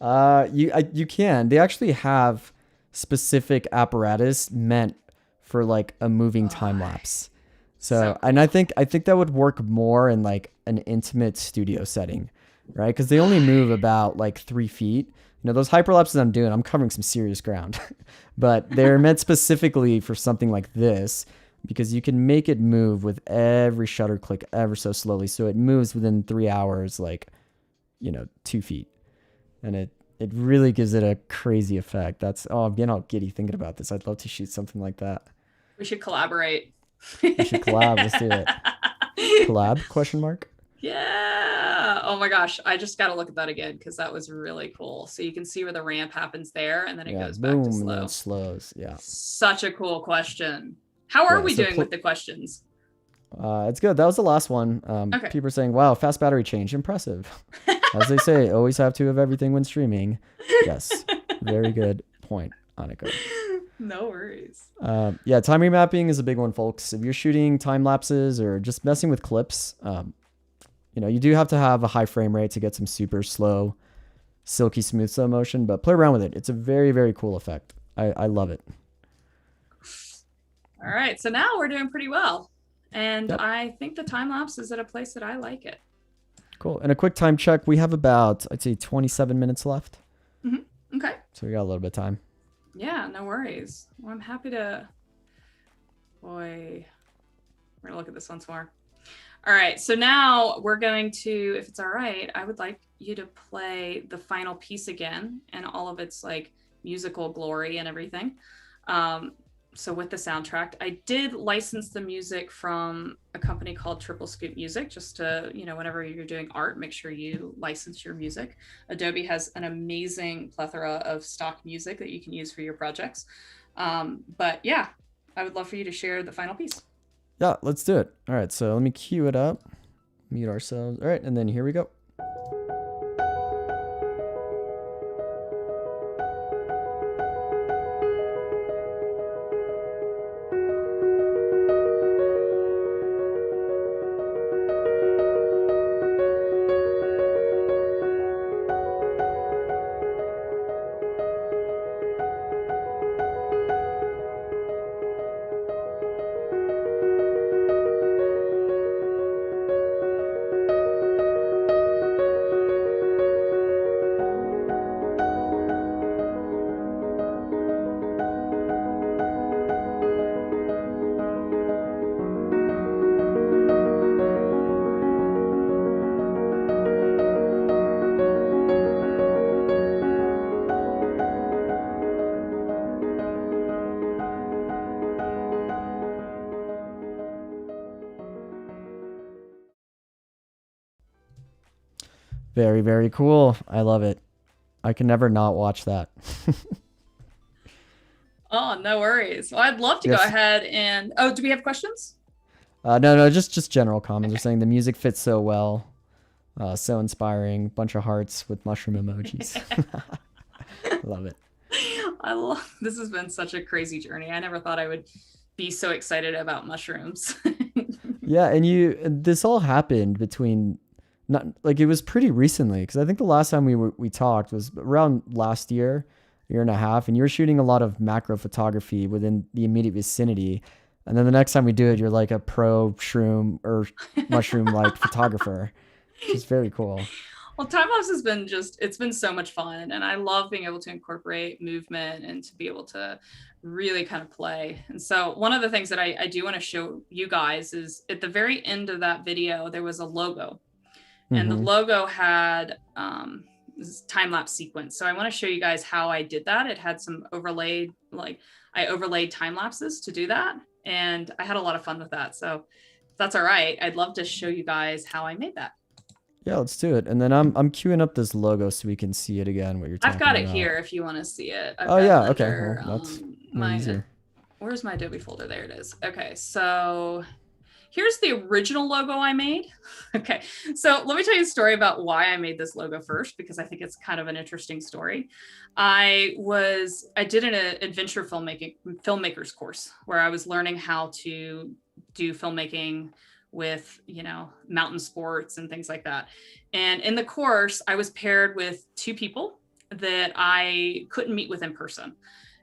You can. They actually have specific apparatus meant for like a moving time lapse. So and I think that would work more in like an intimate studio setting, right? Because they only move about like 3 feet. You know, those hyperlapses I'm doing, I'm covering some serious ground, but they're meant specifically for something like this because you can make it move with every shutter click ever so slowly. So it moves within 3 hours, like, 2 feet. And it really gives it a crazy effect. I'm getting all giddy thinking about this. I'd love to shoot something like that. We should collaborate. We should collab. Let's do it. Collab? Question mark? Yeah. Oh my gosh. I just got to look at that again because that was really cool. So you can see where the ramp happens there and then it goes back to slow. And then it slows. Yeah. Such a cool question. How are we doing with the questions? It's good. That was the last one. People are saying, wow, fast battery change. Impressive. As they say, always have 2 of everything when streaming. Yes. Very good point, Annika. No worries. Time remapping is a big one, folks. If you're shooting time lapses or just messing with clips, you do have to have a high frame rate to get some super slow, silky smooth slow motion, but play around with it. It's a very, very cool effect. I love it. All right. So now we're doing pretty well. And I think the time lapse is at a place that I like it. Cool. And a quick time check. We have about, I'd say 27 minutes left. Mm-hmm. Okay. So we got a little bit of time. Yeah, no worries. Well, I'm happy to, we're going to look at this once more. All right. So now we're going to, if it's all right, I would like you to play the final piece again and all of its like musical glory and everything. So with the soundtrack, I did license the music from a company called Triple Scoop Music, just to, whenever you're doing art, make sure you license your music. Adobe has an amazing plethora of stock music that you can use for your projects. But yeah, I would love for you to share the final piece. Yeah, let's do it. All right, so let me cue it up, mute ourselves. All right, and then here we go. Very, very cool. I love it. I can never not watch that. Oh, no worries. Well, I'd love to go ahead and... Oh, do we have questions? No, just general comments. They're saying the music fits so well. So inspiring. Bunch of hearts with mushroom emojis. Love it. This has been such a crazy journey. I never thought I would be so excited about mushrooms. Yeah, and this all happened between... Not like it was pretty recently, because I think the last time we talked was around last year and a half, and you were shooting a lot of macro photography within the immediate vicinity, and then the next time we do it, you're like a pro shroom or mushroom like photographer. It's very cool. Well, time-lapse has been it's been so much fun, and I love being able to incorporate movement and to be able to really kind of play. And so one of the things that I do want to show you guys is at the very end of that video, there was a logo. And the logo had this time-lapse sequence. So I want to show you guys how I did that. It had some overlaid, I overlaid time lapses to do that. And I had a lot of fun with that. So if that's all right, I'd love to show you guys how I made that. Yeah, let's do it. And then I'm queuing up this logo so we can see it again, what you're talking I've got it about. here if you want to see it. Oh yeah, okay. Well, that's easier. Where's my Adobe folder? There it is. Okay, so here's the original logo I made. Okay, so let me tell you a story about why I made this logo first, because I think it's kind of an interesting story. I did an adventure filmmakers course where I was learning how to do filmmaking with, you know, mountain sports and things like that. And in the course, I was paired with two people that I couldn't meet with in person.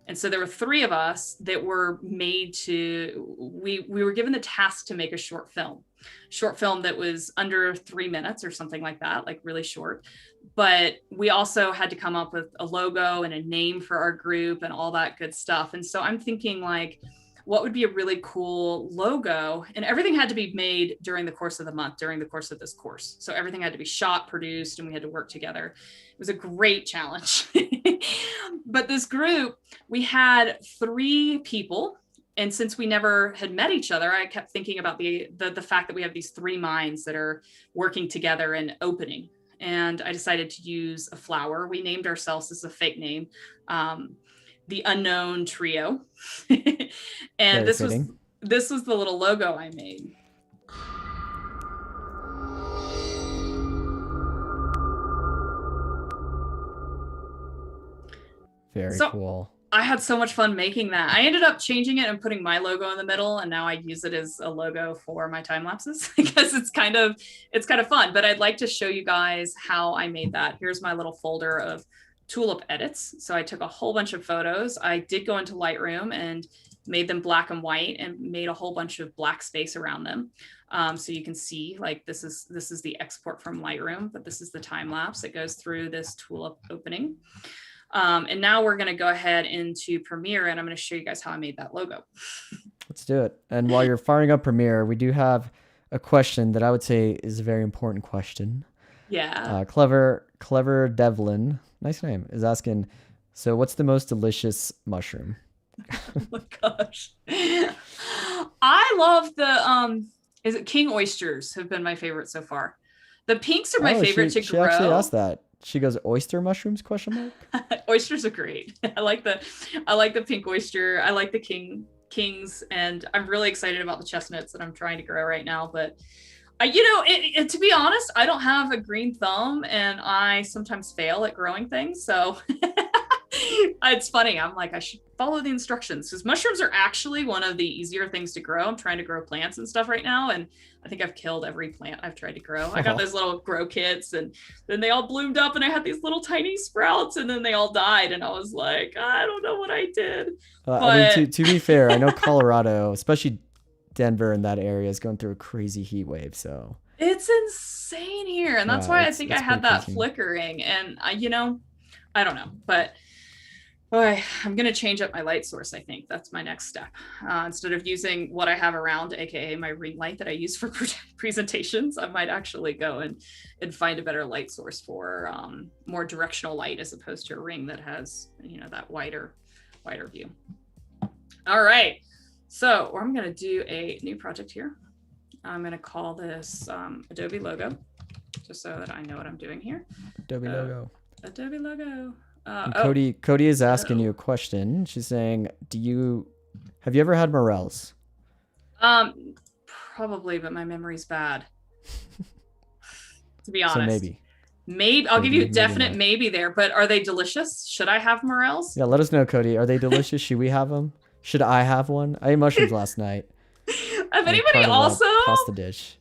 And so there were three of us that were made to, we were given the task to make a short film that was under 3 minutes or something like that, like really short. But we also had to come up with a logo and a name for our group and all that good stuff. And so I'm thinking like, what would be a really cool logo? And everything had to be made during the course of the month, during the course of this course. So everything had to be shot, produced, and we had to work together. It was a great challenge. But this group, we had 3 people. And since we never had met each other, I kept thinking about the fact that we have these 3 minds that are working together and opening. And I decided to use a flower. We named ourselves, as a fake name, the Unknown Trio. And this was the little logo I made. Very cool. I had so much fun making that. I ended up changing it and putting my logo in the middle, and now I use it as a logo for my time lapses because it's kind of fun. But I'd like to show you guys how I made that. Here's my little folder of tulip edits. So I took a whole bunch of photos. I did go into Lightroom and made them black and white and made a whole bunch of black space around them. So you can see, like, this is the export from Lightroom, but this is the time lapse that goes through this tulip opening. And now we're going to go ahead into Premiere, and I'm going to show you guys how I made that logo. Let's do it. And while you're firing up Premiere, we do have a question that I would say is a very important question. Yeah. Clever Devlin, nice name, is asking, so what's the most delicious mushroom? Oh my gosh. I love the, is it king oysters have been my favorite so far. The pinks are my favorite to grow. She actually asked that. She goes, oyster mushrooms, question mark? Oysters are great. I like the pink oyster. I like the kings, and I'm really excited about the chestnuts that I'm trying to grow right now. But to be honest, I don't have a green thumb, and I sometimes fail at growing things. So it's funny. I'm like, I should follow the instructions, because mushrooms are actually one of the easier things to grow. I'm trying to grow plants and stuff right now, and I think I've killed every plant I've tried to grow. I got those little grow kits, and then they all bloomed up, and I had these little tiny sprouts, and then they all died, and I was like, I don't know what I did. I mean, to be fair, I know Colorado, especially Denver and that area, is going through a crazy heat wave. So it's insane here, and that's why I think I had that flickering, and I don't know, but I'm going to change up my light source. I think that's my next step. Instead of using what I have around, aka my ring light that I use for presentations, I might actually go and find a better light source for more directional light, as opposed to a ring that has, that wider view. All right. So I'm going to do a new project here. I'm going to call this Adobe logo, just so that I know what I'm doing here. Adobe logo. Adobe logo. Cody is asking you a question. She's saying, have you ever had morels? Probably, but my memory's bad. To be honest. So maybe I'll give you a definite maybe there, but are they delicious? Should I have morels? Yeah, let us know, Cody. Are they delicious? Should we have them? Should I have one? I ate mushrooms last night. If anybody also across the dish.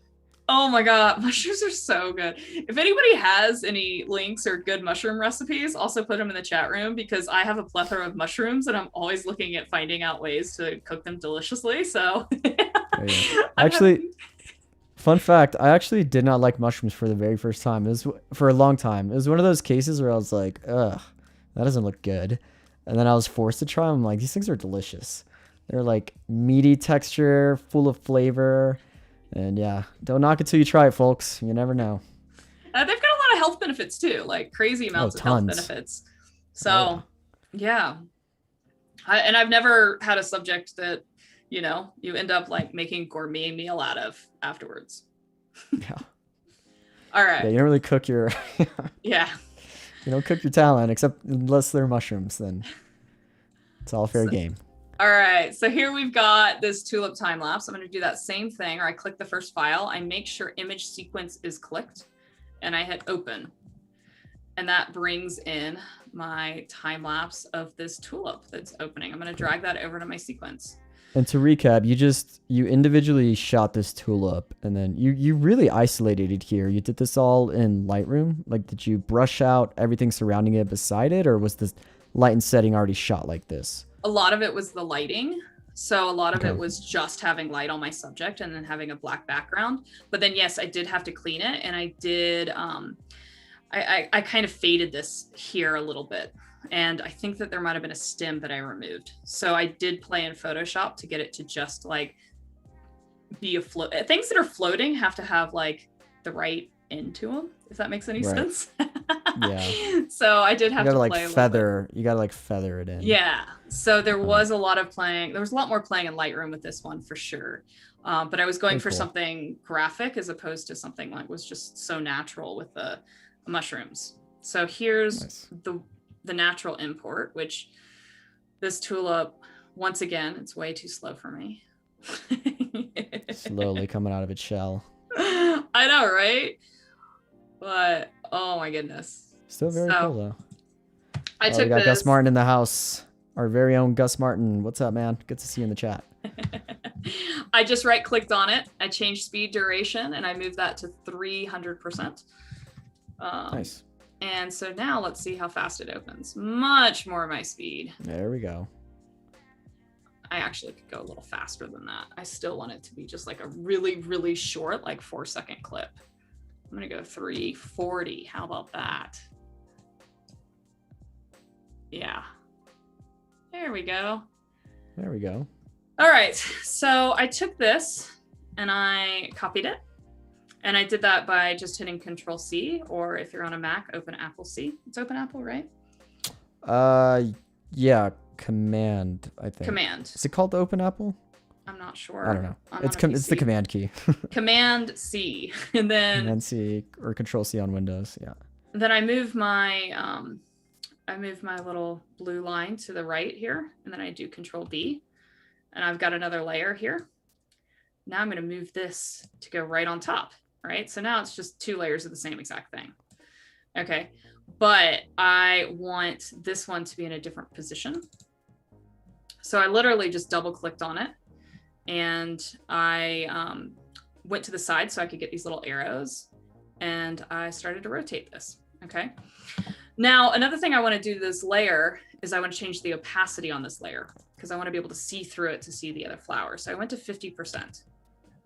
Oh my God, mushrooms are so good. If anybody has any links or good mushroom recipes, also put them in the chat room, because I have a plethora of mushrooms and I'm always looking at finding out ways to cook them deliciously. So actually, fun fact, I actually did not like mushrooms for the very first time. It was for a long time. It was one of those cases where I was like, ugh, that doesn't look good. And then I was forced to try them. I'm like, these things are delicious. They're like meaty texture, full of flavor. And yeah, don't knock it till you try it, folks. You never know. They've got a lot of health benefits too, like crazy amounts of health benefits. So yeah. I've never had a subject that you know, you end up like making gourmet meal out of afterwards. Yeah. All Yeah, right. you don't really cook your Yeah. you don't cook your talent except unless they're mushrooms, then it's all fair So, game. all right. So here we've got this tulip time lapse. I'm going to do that same thing, or I click the first file. I make sure image sequence is clicked and I hit open. And that brings in my time lapse of this tulip that's opening. I'm going to drag that over to my sequence. And to recap, you individually shot this tulip, and then you really isolated it here. You did this all in Lightroom. Like, did you brush out everything surrounding it beside it, or was the light and setting already shot like this? A lot of it was the lighting. So a lot of Okay. it was just having light on my subject and then having a black background. But then, yes, I did have to clean it, and I did. I kind of faded this here a little bit. And I think that there might have been a stem that I removed. So I did play in Photoshop to get it to just like be a float. Things that are floating have to have like the right end to them, if that makes any sense. Yeah. So I did have to like play feather. You gotta like feather it in. Yeah. So there was a lot of playing. There was a lot more playing in Lightroom with this one for sure. But I was going for something graphic as opposed to something like was just so natural with the mushrooms. So here's the natural import, which this tulip, once again, it's way too slow for me. Slowly coming out of its shell. I know, right? But oh my goodness. Still very cool though. I took we got this. Gus Martin in the house. Our very own Gus Martin. What's up, man? Good to see you in the chat. I just right clicked on it. I changed speed duration and I moved that to 300%. Nice. And so now let's see how fast it opens. Much more my speed. There we go. I actually could go a little faster than that. I still want it to be just like a really, really short, like 4-second clip. I'm gonna go 340. How about that? Yeah. There we go. There we go. All right. So I took this and I copied it. And I did that by just hitting Control C, or if you're on a Mac, Open Apple C. It's Open Apple, right? Yeah, Command, I think. Command. Is it called Open Apple? I'm not sure. I don't know. It's the Command key. Command C, and then Command C or Control C on Windows. Yeah. Then I move my little blue line to the right here, and then I do Control B, and I've got another layer here. Now I'm going to move this to go right on top. Right? So now it's just 2 layers of the same exact thing. Okay. But I want this one to be in a different position. So I literally just double clicked on it and I went to the side so I could get these little arrows and I started to rotate this. Okay. Now, another thing I want to do to this layer is I want to change the opacity on this layer because I want to be able to see through it to see the other flowers. So I went to 50%.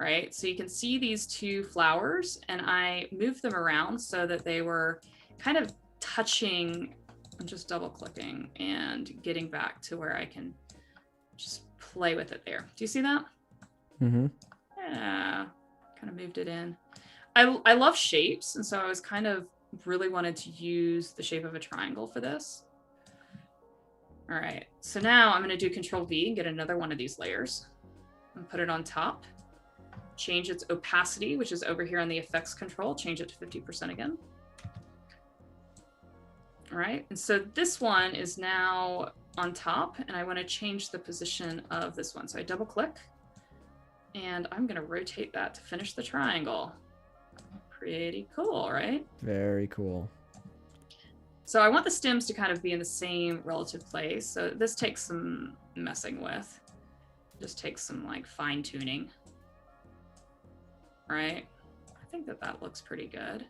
Right? So you can see these 2 flowers and I moved them around so that they were kind of touching. I'm just double clicking and getting back to where I can just play with it there. Do you see that? Mm-hmm. Yeah, kind of moved it in. I love shapes. And so I was kind of really wanted to use the shape of a triangle for this. All right. So now I'm going to do Control V and get another one of these layers and put it on top. Change its opacity, which is over here on the effects control, change it to 50% again. All right, and so this one is now on top and I want to change the position of this one. So I double click and I'm going to rotate that to finish the triangle. Pretty cool, right? Very cool. So I want the stems to kind of be in the same relative place. So this takes some messing with. Just takes some like fine tuning. Right? I think that looks pretty good.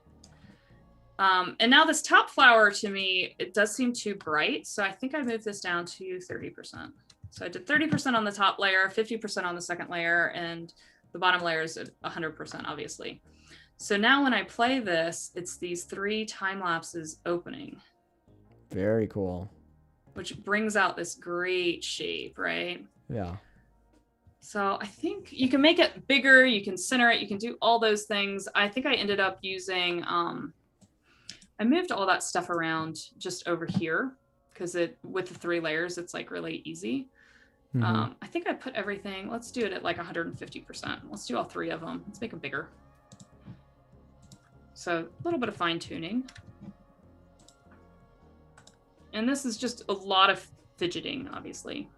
And now this top flower to me, it does seem too bright. So I think I moved this down to 30%. So I did 30% on the top layer, 50% on the second layer, and the bottom layer is at 100%, obviously. So now when I play this, it's these 3 time lapses opening. Very cool. Which brings out this great shape, right? Yeah. So I think you can make it bigger, you can center it, you can do all those things. I think I ended up using, I moved all that stuff around just over here because with the 3 layers, it's like really easy. I think I put everything, let's do it at like 150%. Let's do all 3 of them. Let's make them bigger. So a little bit of fine tuning. And this is just a lot of fidgeting, obviously.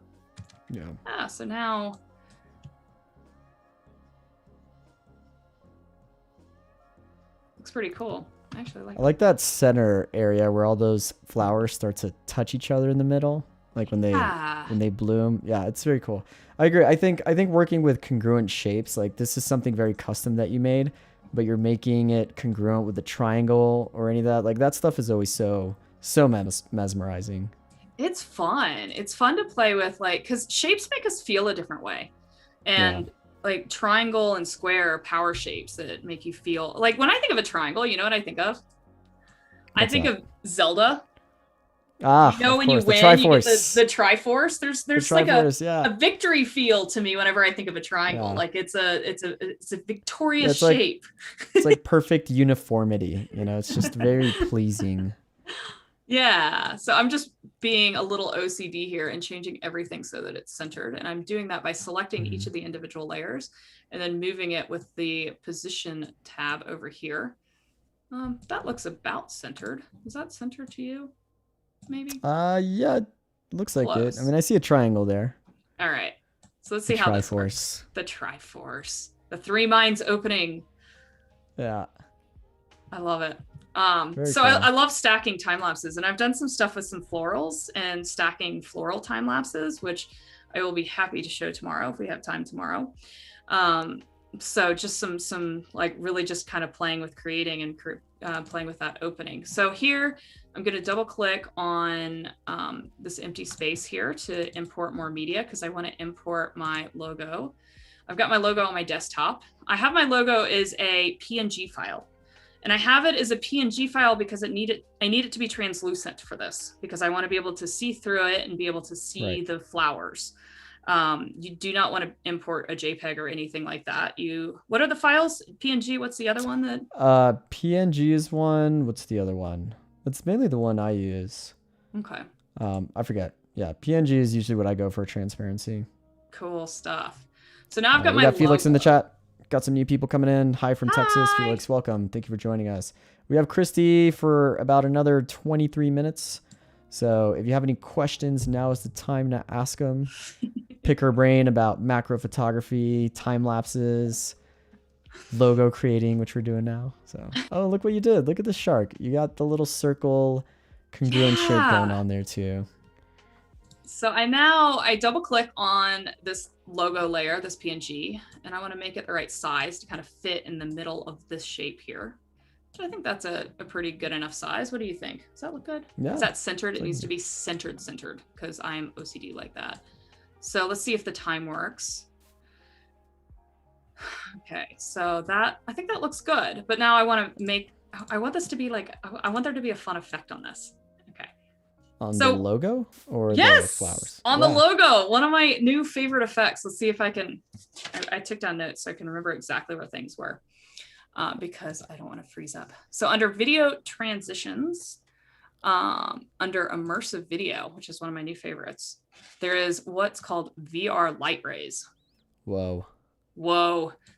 Yeah. So now looks pretty cool. Actually, I like that center area where all those flowers start to touch each other in the middle, like when they bloom. Yeah, it's very cool. I agree. I think working with congruent shapes, like this is something very custom that you made, but you're making it congruent with the triangle or any of that. Like that stuff is always so mesmerizing. It's fun. It's fun to play with, like, because shapes make us feel a different way. And like triangle and square are power shapes that make you feel like, when I think of a triangle, you know what I think of? I think of Zelda. Ah, you know, when course, you win, you get the Triforce. There's like a victory feel to me whenever I think of a triangle. Like it's a victorious shape. It's like perfect uniformity. You know, it's just very pleasing. Yeah, so I'm just being a little OCD here and changing everything so that it's centered. And I'm doing that by selecting each of the individual layers and then moving it with the position tab over here. That looks about centered. Is that centered to you? Maybe? Yeah, it looks like it. I mean, I see a triangle there. All right, so let's see how this works. The Triforce. The 3 minds opening. Yeah. I love it. So I love stacking time lapses, and I've done some stuff with some florals and stacking floral time lapses, which I will be happy to show tomorrow if we have time tomorrow. So just some like really just kind of playing with creating and playing with that opening. So here I'm going to double click on this empty space here to import more media, because I want to import my logo. I've got my logo on my desktop. I have my logo as a PNG file. And I have it as a PNG file because I need it to be translucent for this, because I want to be able to see through it and be able to see the flowers. You do not want to import a JPEG or anything like that. What are the files? PNG, what's the other one that? PNG is one. What's the other one? It's mainly the one I use. Okay. I forget. Yeah, PNG is usually what I go for transparency. Cool stuff. So now I've got my logo. Felix in the chat. Got some new people coming in. Hi from Texas. Felix, welcome. Thank you for joining us. We have Kristi for about another 23 minutes. So if you have any questions, now is the time to ask them. Pick her brain about macro photography, time lapses, logo creating, which we're doing now. So, oh, look what you did. Look at the shark. You got the little circle congruent shape going on there too. So I double click on this logo layer, this PNG, and I want to make it the right size to kind of fit in the middle of this shape here. So I think that's a pretty good enough size. What do you think? Does that look good? Yeah. Is that centered? It needs to be centered because I'm OCD like that. So let's see if the time works. Okay, so I think that looks good. But now I want this to be like, I want there to be a fun effect on this. On the logo or the flowers? On the logo. One of my new favorite effects. Let's see if I can. I took down notes so I can remember exactly where things were, because I don't want to freeze up. So under video transitions, under immersive video, which is one of my new favorites, there is what's called VR light rays. Whoa.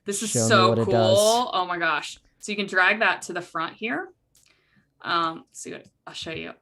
This is so cool. Oh my gosh. So you can drag that to the front here. See what I'll show you.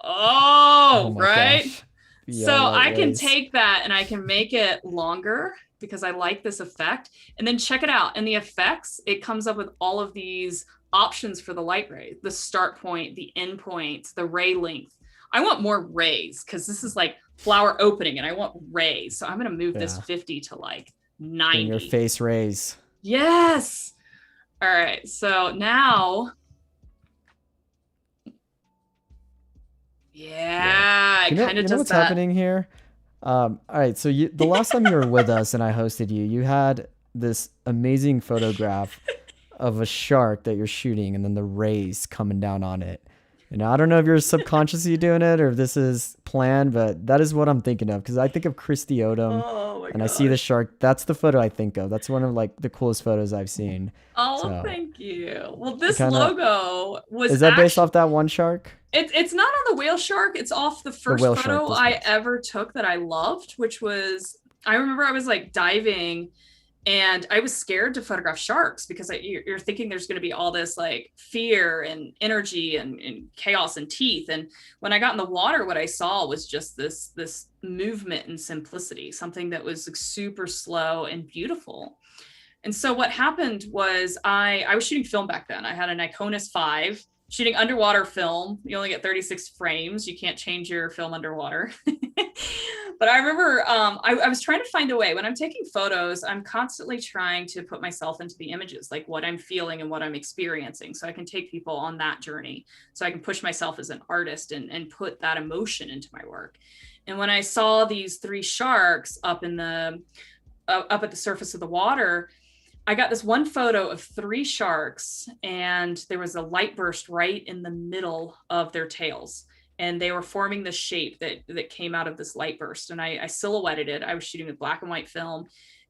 Oh right. So I can take that and I can make it longer because I like this effect. And then check it out. In the effects, it comes up with all of these options for the light ray, the start point, the end point, the ray length. I want more rays because this is like flower opening and I want rays. So I'm going to move this 50 to like 90. In your face rays. Yes. All right. So now... Yeah, it kind of does what's that. Happening here? All right, so the last time you were with us and I hosted you, you had this amazing photograph of a shark that you're shooting and then the rays coming down on it. You know, I don't know if you're subconsciously doing it or if this is planned, but that is what I'm thinking of because I think of Kristi Odom Oh my and I see the gosh. shark. That's the photo I think of. That's one of like the coolest photos I've seen. Oh, So thank you. Well, it this kind of logo was is that based actually off that one shark? it's not on the whale shark. It's off the The first whale shark. photo This I was. ever took that I loved, which was I remember I was like diving and I was scared to photograph sharks because you're thinking there's going to be all this like fear and energy and chaos and teeth. And when I got in the water, what I saw was just this movement and simplicity, something that was like super slow and beautiful. And so what happened was I was shooting film back then. I had a Nikon 5 shooting underwater film. You only get 36 frames. You can't change your film underwater. But I remember I was trying to find a way when I'm taking photos, I'm constantly trying to put myself into the images, like what I'm feeling and what I'm experiencing. So I can take people on that journey. So I can push myself as an artist and put that emotion into my work. And when I saw these 3 sharks up in the up at the surface of the water, I got this one photo of 3 sharks and there was a light burst right in the middle of their tails. And they were forming the shape that came out of this light burst. And I silhouetted it. I was shooting with black and white film.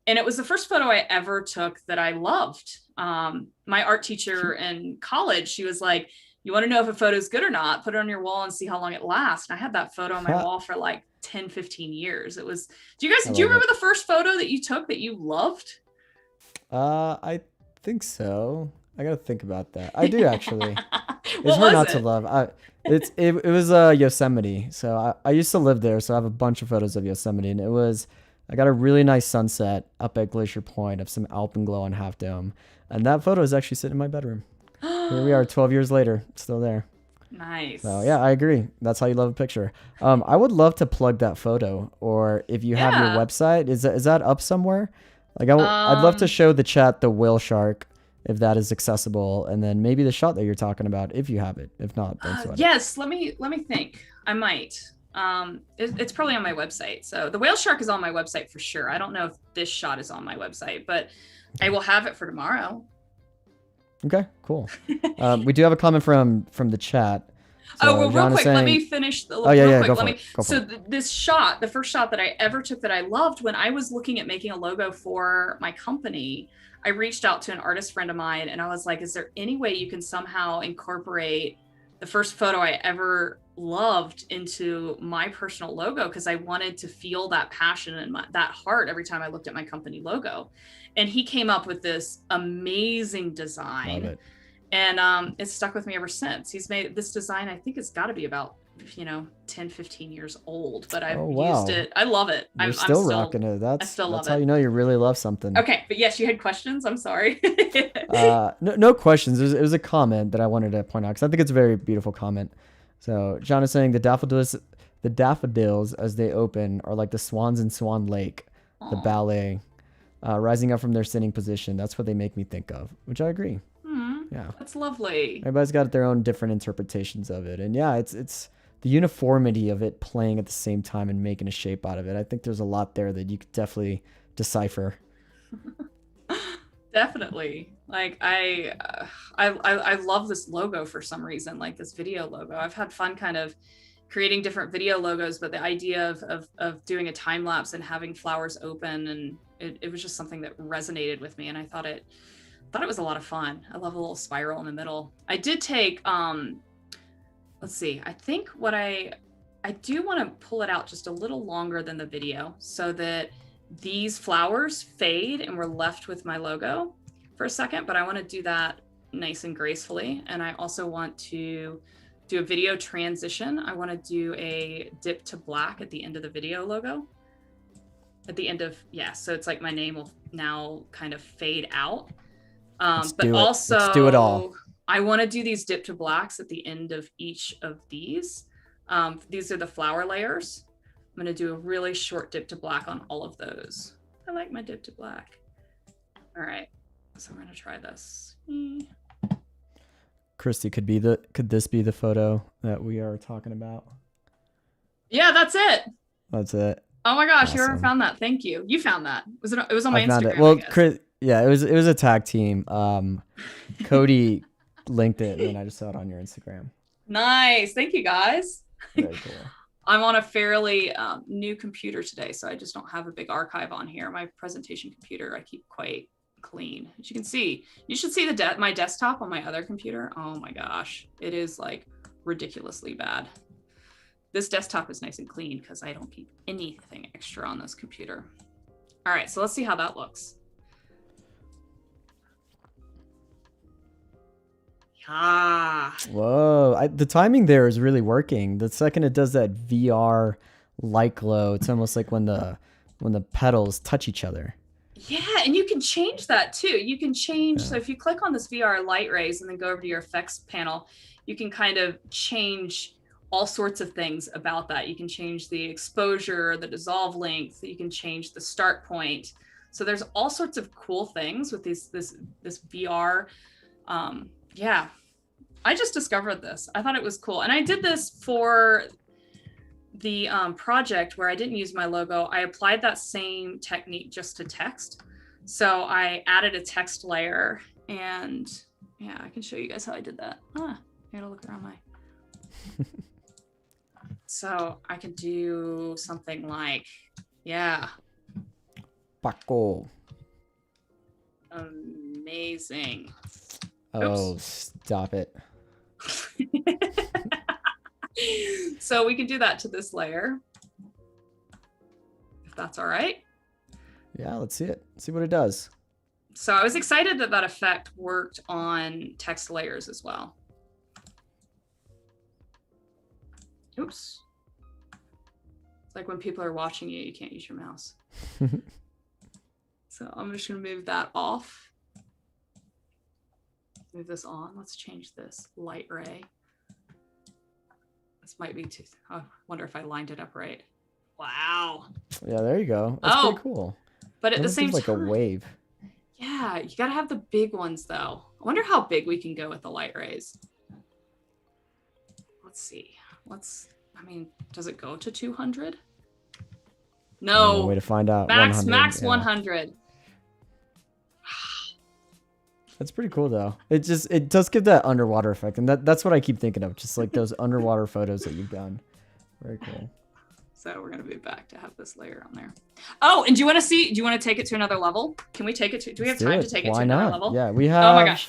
And it was the first photo I ever took that I loved. My art teacher in college, she was like, you want to know if a photo is good or not, put it on your wall and see how long it lasts. And I had that photo on my wall for like 10, 15 years. It was, do you remember the first photo that you took that you loved? I think so. I gotta think about that. I do actually. It's What hard was not it? to love. It was Yosemite. So I used to live there, so I have a bunch of photos of Yosemite, and I got a really nice sunset up at Glacier Point of some alpenglow on Half Dome, and that photo is actually sitting in my bedroom. Here we are, 12 years later, still there. Nice. So yeah, I agree. That's how you love a picture. I would love to plug that photo, or if you have your Yeah. website, is that up somewhere? Like I'd love to show the chat the whale shark if that is accessible, and then maybe the shot that you're talking about if you have it. If not, don't sweat it. Yes, let me think. I might. It's probably on my website. So the whale shark is on my website for sure. I don't know if this shot is on my website, but I will have it for tomorrow. Okay, cool. We do have a comment from the chat. So well, John real is quick, let saying- me finish the yeah, quick. go for it. Go for So it. this shot, the first shot that I ever took that I loved, when I was looking at making a logo for my company, I reached out to an artist friend of mine and I was like, is there any way you can somehow incorporate the first photo I ever loved into my personal logo? Because I wanted to feel that passion and that heart every time I looked at my company logo. And he came up with this amazing design. Love it. And it's stuck with me ever since. He's made this design, I think it's got to be about 10, 15 years old, but I've used it. I love it. You're I'm still rocking it. That's how you know you really love something. Okay, but yes, you had questions. I'm sorry. No questions. It was a comment that I wanted to point out because I think it's a very beautiful comment. So John is saying the daffodils as they open are like the swans in Swan Lake, the ballet, rising up from their sitting position. That's what they make me think of, which I agree. Yeah, that's lovely. Everybody's got their own different interpretations of it, and yeah, it's the uniformity of it playing at the same time and making a shape out of it. I think there's a lot there that you could definitely decipher. Definitely. Like I love this logo for some reason, like this video logo. I've had fun kind of creating different video logos, but the idea of doing a time lapse and having flowers open, and it was just something that resonated with me, and I thought it was a lot of fun. I love a little spiral in the middle. I did take let's see, I think what I do want to pull it out just a little longer than the video so that these flowers fade and we're left with my logo for a second, but I want to do that nice and gracefully. And I also want to do a video transition. I want to do a dip to black at the end of the video logo. At the end of, so it's like my name will now kind of fade out. But also let's do it all. I want to do these dip to blacks at the end of each of these. These are the flower layers. I'm going to do a really short dip to black on all of those. I like my dip to black. All right. So I'm going to try this. Kristi, could this be the photo that we are talking about? Yeah, that's it. That's it. Oh my gosh, Awesome. Whoever found that. Thank you. You found that. It was on my Instagram. Well, Chris, yeah, it was a tag team. Cody linked it and then I just saw it on your Instagram. Nice. Thank you, guys. Very cool. I'm on a fairly new computer today, so I just don't have a big archive on here. My presentation computer I keep quite clean. As you can see, you should see my desktop on my other computer. Oh my gosh, it is like ridiculously bad. This desktop is nice and clean because I don't keep anything extra on this computer. All right, so let's see how that looks. Ah. Whoa, the timing there is really working. The second it does that VR light glow, it's almost like when the petals touch each other. Yeah, and you can change that too. You can change, so if you click on this VR light rays and then go over to your effects panel, you can kind of change all sorts of things about that. You can change the exposure, the dissolve length, you can change the start point. So there's all sorts of cool things with this VR. Yeah, I just discovered this. I thought it was cool. And I did this for the project where I didn't use my logo. I applied that same technique just to text. So I added a text layer, and yeah, I can show you guys how I did that. I gotta look around my... So I could do something like, yeah. Paco. Amazing. Oh, Oops. stop it. So we can do that to this layer, if that's all right. Yeah, let's see it. See what it does. So I was excited that that effect worked on text layers as well. Oops. It's like when people are watching you, you can't use your mouse. So I'm just gonna move that off. Move this on. Let's change this light ray. This might be too, I wonder if I lined it up right. Wow. Yeah, there you go. That's pretty cool. But at the same time, like a wave. Yeah, you gotta have the big ones though. I wonder how big we can go with the light rays. Let's see. I mean, does it go to 200? No. Way to find out. Max 100, 100. That's pretty cool though. It does give that underwater effect, and that's what I keep thinking of, just like those underwater photos that you've done. Very cool. So we're gonna move back to have this layer on there. Oh, and do you want to take it to another level? Can we take it to, do we have time to take it to another level? Yeah, we have oh my gosh.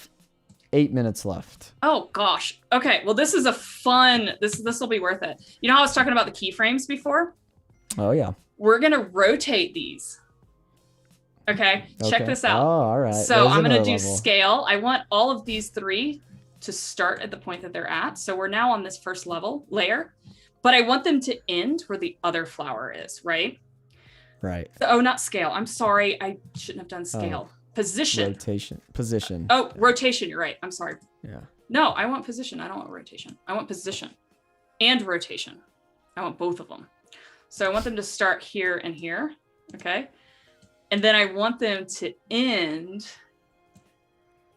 8 minutes left. Oh gosh. Okay, well this is a fun, this will be worth it. You know how I was talking about the keyframes before? Oh yeah. We're gonna rotate these. Okay, check this out. Oh, all right. So I'm gonna do scale. I want all of these three to start at the point that they're at. So we're now on this first layer, but I want them to end where the other flower is, right? Right. Oh, not scale. I'm sorry. I shouldn't have done scale. Position. Rotation. Position. Oh, rotation. You're right. I'm sorry. Yeah. No, I want position. I don't want rotation. I want position and rotation. I want both of them. So I want them to start here and here. Okay. And then I want them to end.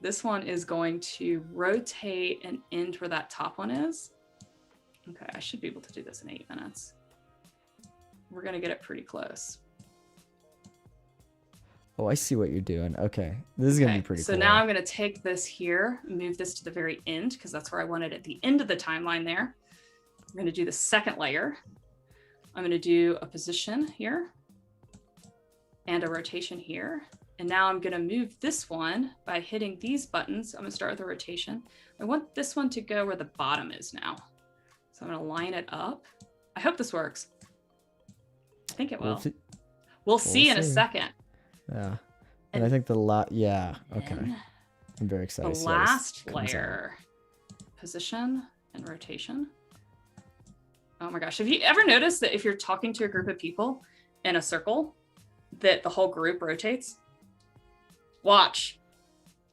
This one is going to rotate and end where that top one is. Okay, I should be able to do this in 8 minutes. We're gonna get it pretty close. Oh, I see what you're doing. Okay, this is gonna be pretty cool. So now I'm gonna take this here, move this to the very end, because that's where I want it at the end of the timeline there. I'm gonna do the second layer. I'm gonna do a position here and a rotation here. And now I'm gonna move this one by hitting these buttons. I'm gonna start with a rotation. I want this one to go where the bottom is now. So I'm gonna line it up. I hope this works. I think it will. We'll see in a second. Yeah. And I think yeah, okay. I'm very excited. The last layer, position and rotation. Oh my gosh, have you ever noticed that if you're talking to a group of people in a circle, that the whole group rotates? Watch.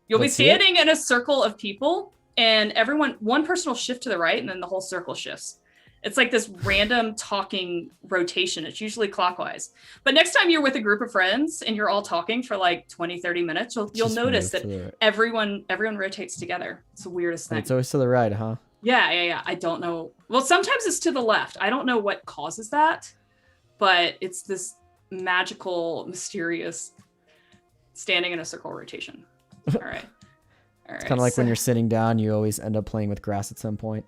You'll be standing in a circle of people and one person will shift to the right and then the whole circle shifts. It's like this random talking rotation. It's usually clockwise. But next time you're with a group of friends and you're all talking for like 20, 30 minutes, you'll notice that everyone rotates together. It's the weirdest thing. It's always to the right, huh? Yeah. I don't know. Well, sometimes it's to the left. I don't know what causes that, but it's this magical, mysterious standing in a circle rotation. All right. It's kind of like when you're sitting down, you always end up playing with grass at some point.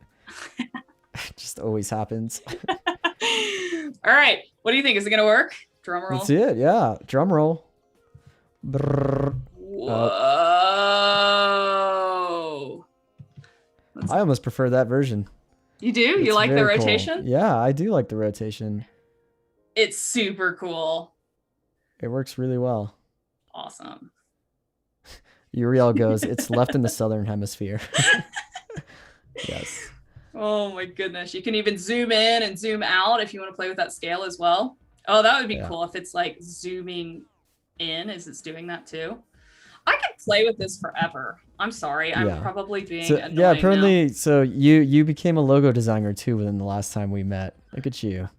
It just always happens. All right. What do you think? Is it going to work? Drum roll. Let's see it. Yeah. Drum roll. Brrr. Whoa. I almost prefer that version. You do? You like the rotation? Cool. Yeah, I do like the rotation. It's super cool. It works really well. Awesome. Uriel goes, it's left in the southern hemisphere. Yes. Oh my goodness. You can even zoom in and zoom out if you want to play with that scale as well. Oh, that would be cool if it's like zooming in as it's doing that too. I could play with this forever. I'm sorry. I'm probably being annoying yeah, apparently now. So you became a logo designer too within the last time we met. Look at you.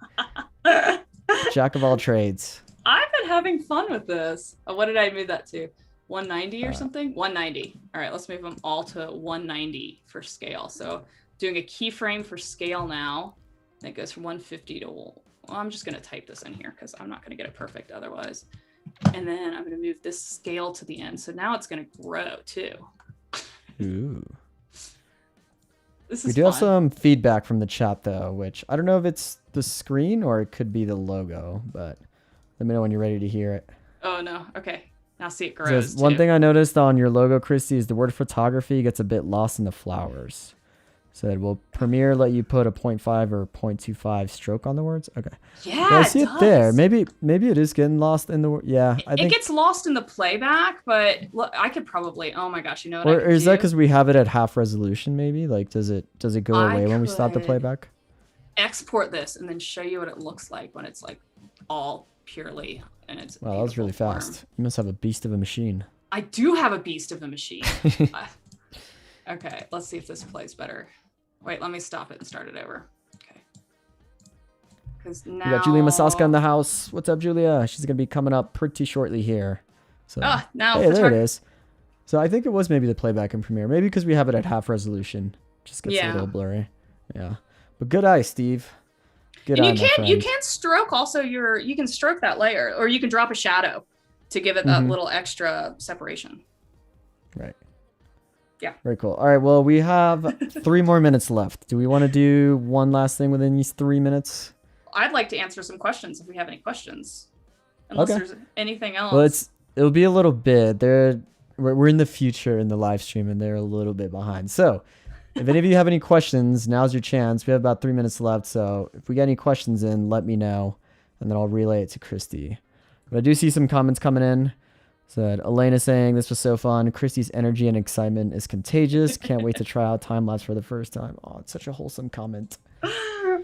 Jack of all trades. I've been having fun with this. Oh, what did I move that to? 190 or something? 190. All right, let's move them all to 190 for scale. So doing a keyframe for scale now. That goes from 150 to, well, I'm just gonna type this in here because I'm not gonna get it perfect otherwise. And then I'm gonna move this scale to the end. So now it's gonna grow too. Ooh. This is we do have some feedback from the chat though, which I don't know if it's the screen or it could be the logo, but let me know when you're ready to hear it. Oh no, okay. Now see it grows too. One thing I noticed on your logo, Kristi, is the word photography gets a bit lost in the flowers. Said, will Premiere let you put a 0.5 or 0.25 stroke on the words? Okay. Yeah, I see it there. Maybe it is getting lost in the I think it gets lost in the playback, but look, I could probably. Oh my gosh, you know what? Or is that because we have it at half resolution? Maybe like does it go away when we stop the playback? Export this and then show you what it looks like when it's like all purely and it's. Wow, that was really fast. You must have a beast of a machine. I do have a beast of a machine. Okay, let's see if this plays better. Wait, let me stop it and start it over. Okay. Because now we got Julia Masaska in the house. What's up, Julia? She's gonna be coming up pretty shortly here. So now hey, there it is. So I think it was maybe the playback in Premiere. Maybe because we have it at half resolution, just gets a little blurry. Yeah, but good eye, Steve. Good eye, you can stroke also you can stroke that layer, or you can drop a shadow to give it that little extra separation. Right. Yeah. Very cool. All right. Well, we have 3 more minutes left. Do we want to do one last thing within these 3 minutes? I'd like to answer some questions if we have any questions. Unless there's anything else. Well, it'll be a little bit. We're in the future in the live stream, and they're a little bit behind. So if any of you have any questions, now's your chance. We have about 3 minutes left. So if we get any questions in, let me know, and then I'll relay it to Kristi. But I do see some comments coming in. Said Elena saying this was so fun. Kristi's energy and excitement is contagious. Can't wait to try out time-lapse for the first time. Oh, it's such a wholesome comment. I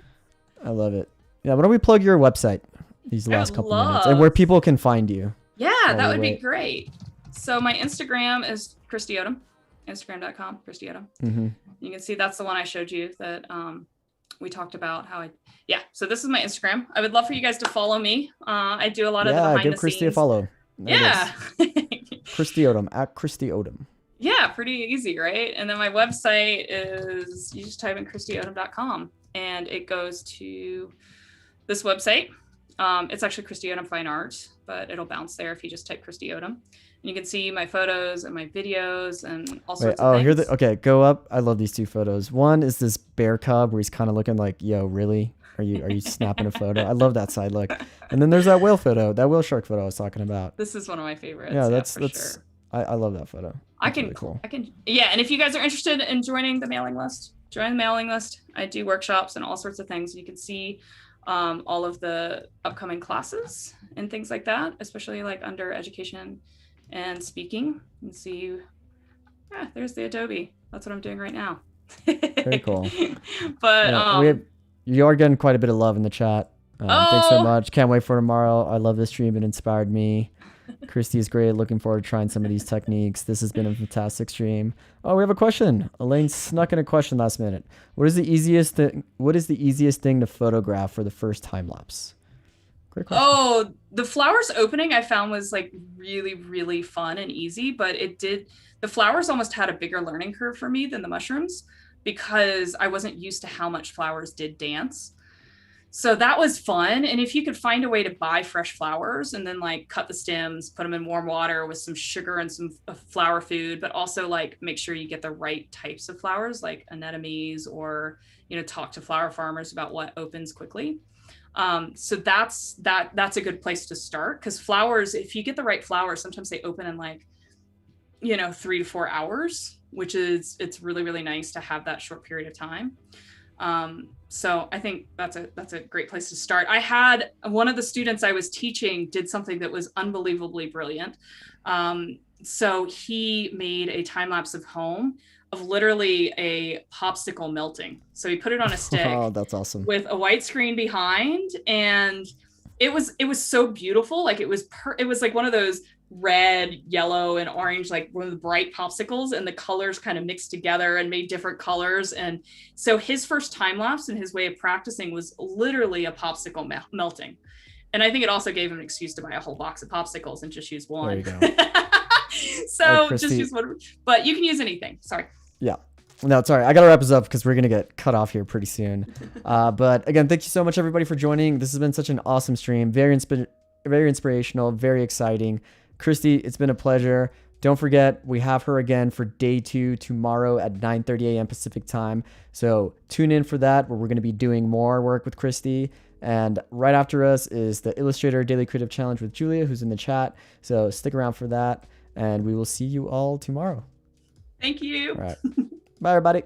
love it. Yeah, why don't we plug your website these last couple minutes and where people can find you? Yeah, that would be great. So my Instagram is Kristi Odom. Instagram.com, Kristi Odom. You can see that's the one I showed you that we talked about how so this is my Instagram. I would love for you guys to follow me. I do a lot of the behind the scenes. Give Kristi a follow. Yeah. Kristi Odom at Kristi Odom. Yeah, pretty easy, right? And then my website is, you just type in KristiOdom.com and it goes to this website. It's actually Kristi Odom Fine Art, but it'll bounce there if you just type Kristi Odom. And you can see my photos and my videos and all sorts of things. Okay, go up. I love these 2 photos. One is this bear cub where he's kind of looking like, yo, really? Are you snapping a photo? I love that side look. And then there's that whale photo, that whale shark photo I was talking about. This is one of my favorites. Yeah, that's sure. I love that photo. Really cool. Yeah, and if you guys are interested in joining the mailing list, join the mailing list. I do workshops and all sorts of things. You can see all of the upcoming classes and things like that, especially like under education and speaking. You can see, there's the Adobe. That's what I'm doing right now. Very cool. But you are getting quite a bit of love in the chat. Thanks so much. Can't wait for tomorrow. I love this stream. It inspired me. Kristi is great. Looking forward to trying some of these techniques. This has been a fantastic stream. Oh, we have a question. Elaine snuck in a question last minute. What is the easiest thing to photograph for the first time lapse? Great question. Oh, the flowers opening I found was like really, really fun and easy, but the flowers almost had a bigger learning curve for me than the mushrooms because I wasn't used to how much flowers did dance. So that was fun. And if you could find a way to buy fresh flowers and then like cut the stems, put them in warm water with some sugar and some flower food, but also like make sure you get the right types of flowers like anemones, or, you know, talk to flower farmers about what opens quickly. So that's a good place to start, because flowers, if you get the right flowers, sometimes they open in like, you know, 3 to 4 hours, which is, it's really, really nice to have that short period of time. So I think that's a great place to start. I had one of the students I was teaching did something that was unbelievably brilliant. So he made a time lapse of home of literally a popsicle melting. So he put it on a stick. Oh, that's awesome. With a white screen behind, and it was so beautiful. Like it was like one of those red, yellow, and orange, like one of the bright popsicles, and the colors kind of mixed together and made different colors. And so his first time lapse and his way of practicing was literally a popsicle melting. And I think it also gave him an excuse to buy a whole box of popsicles and just use one. There you go. So just use one, but you can use anything. Sorry. Yeah. No, sorry. I got to wrap this up because we're going to get cut off here pretty soon. But again, thank you so much, everybody, for joining. This has been such an awesome stream. Very inspirational, very exciting. Kristi, it's been a pleasure. Don't forget, we have her again for day 2 tomorrow at 9:30 a.m. Pacific time. So tune in for that, where we're going to be doing more work with Kristi. And right after us is the Illustrator Daily Creative Challenge with Julia, who's in the chat. So stick around for that, and we will see you all tomorrow. Thank you. All right. Bye, everybody.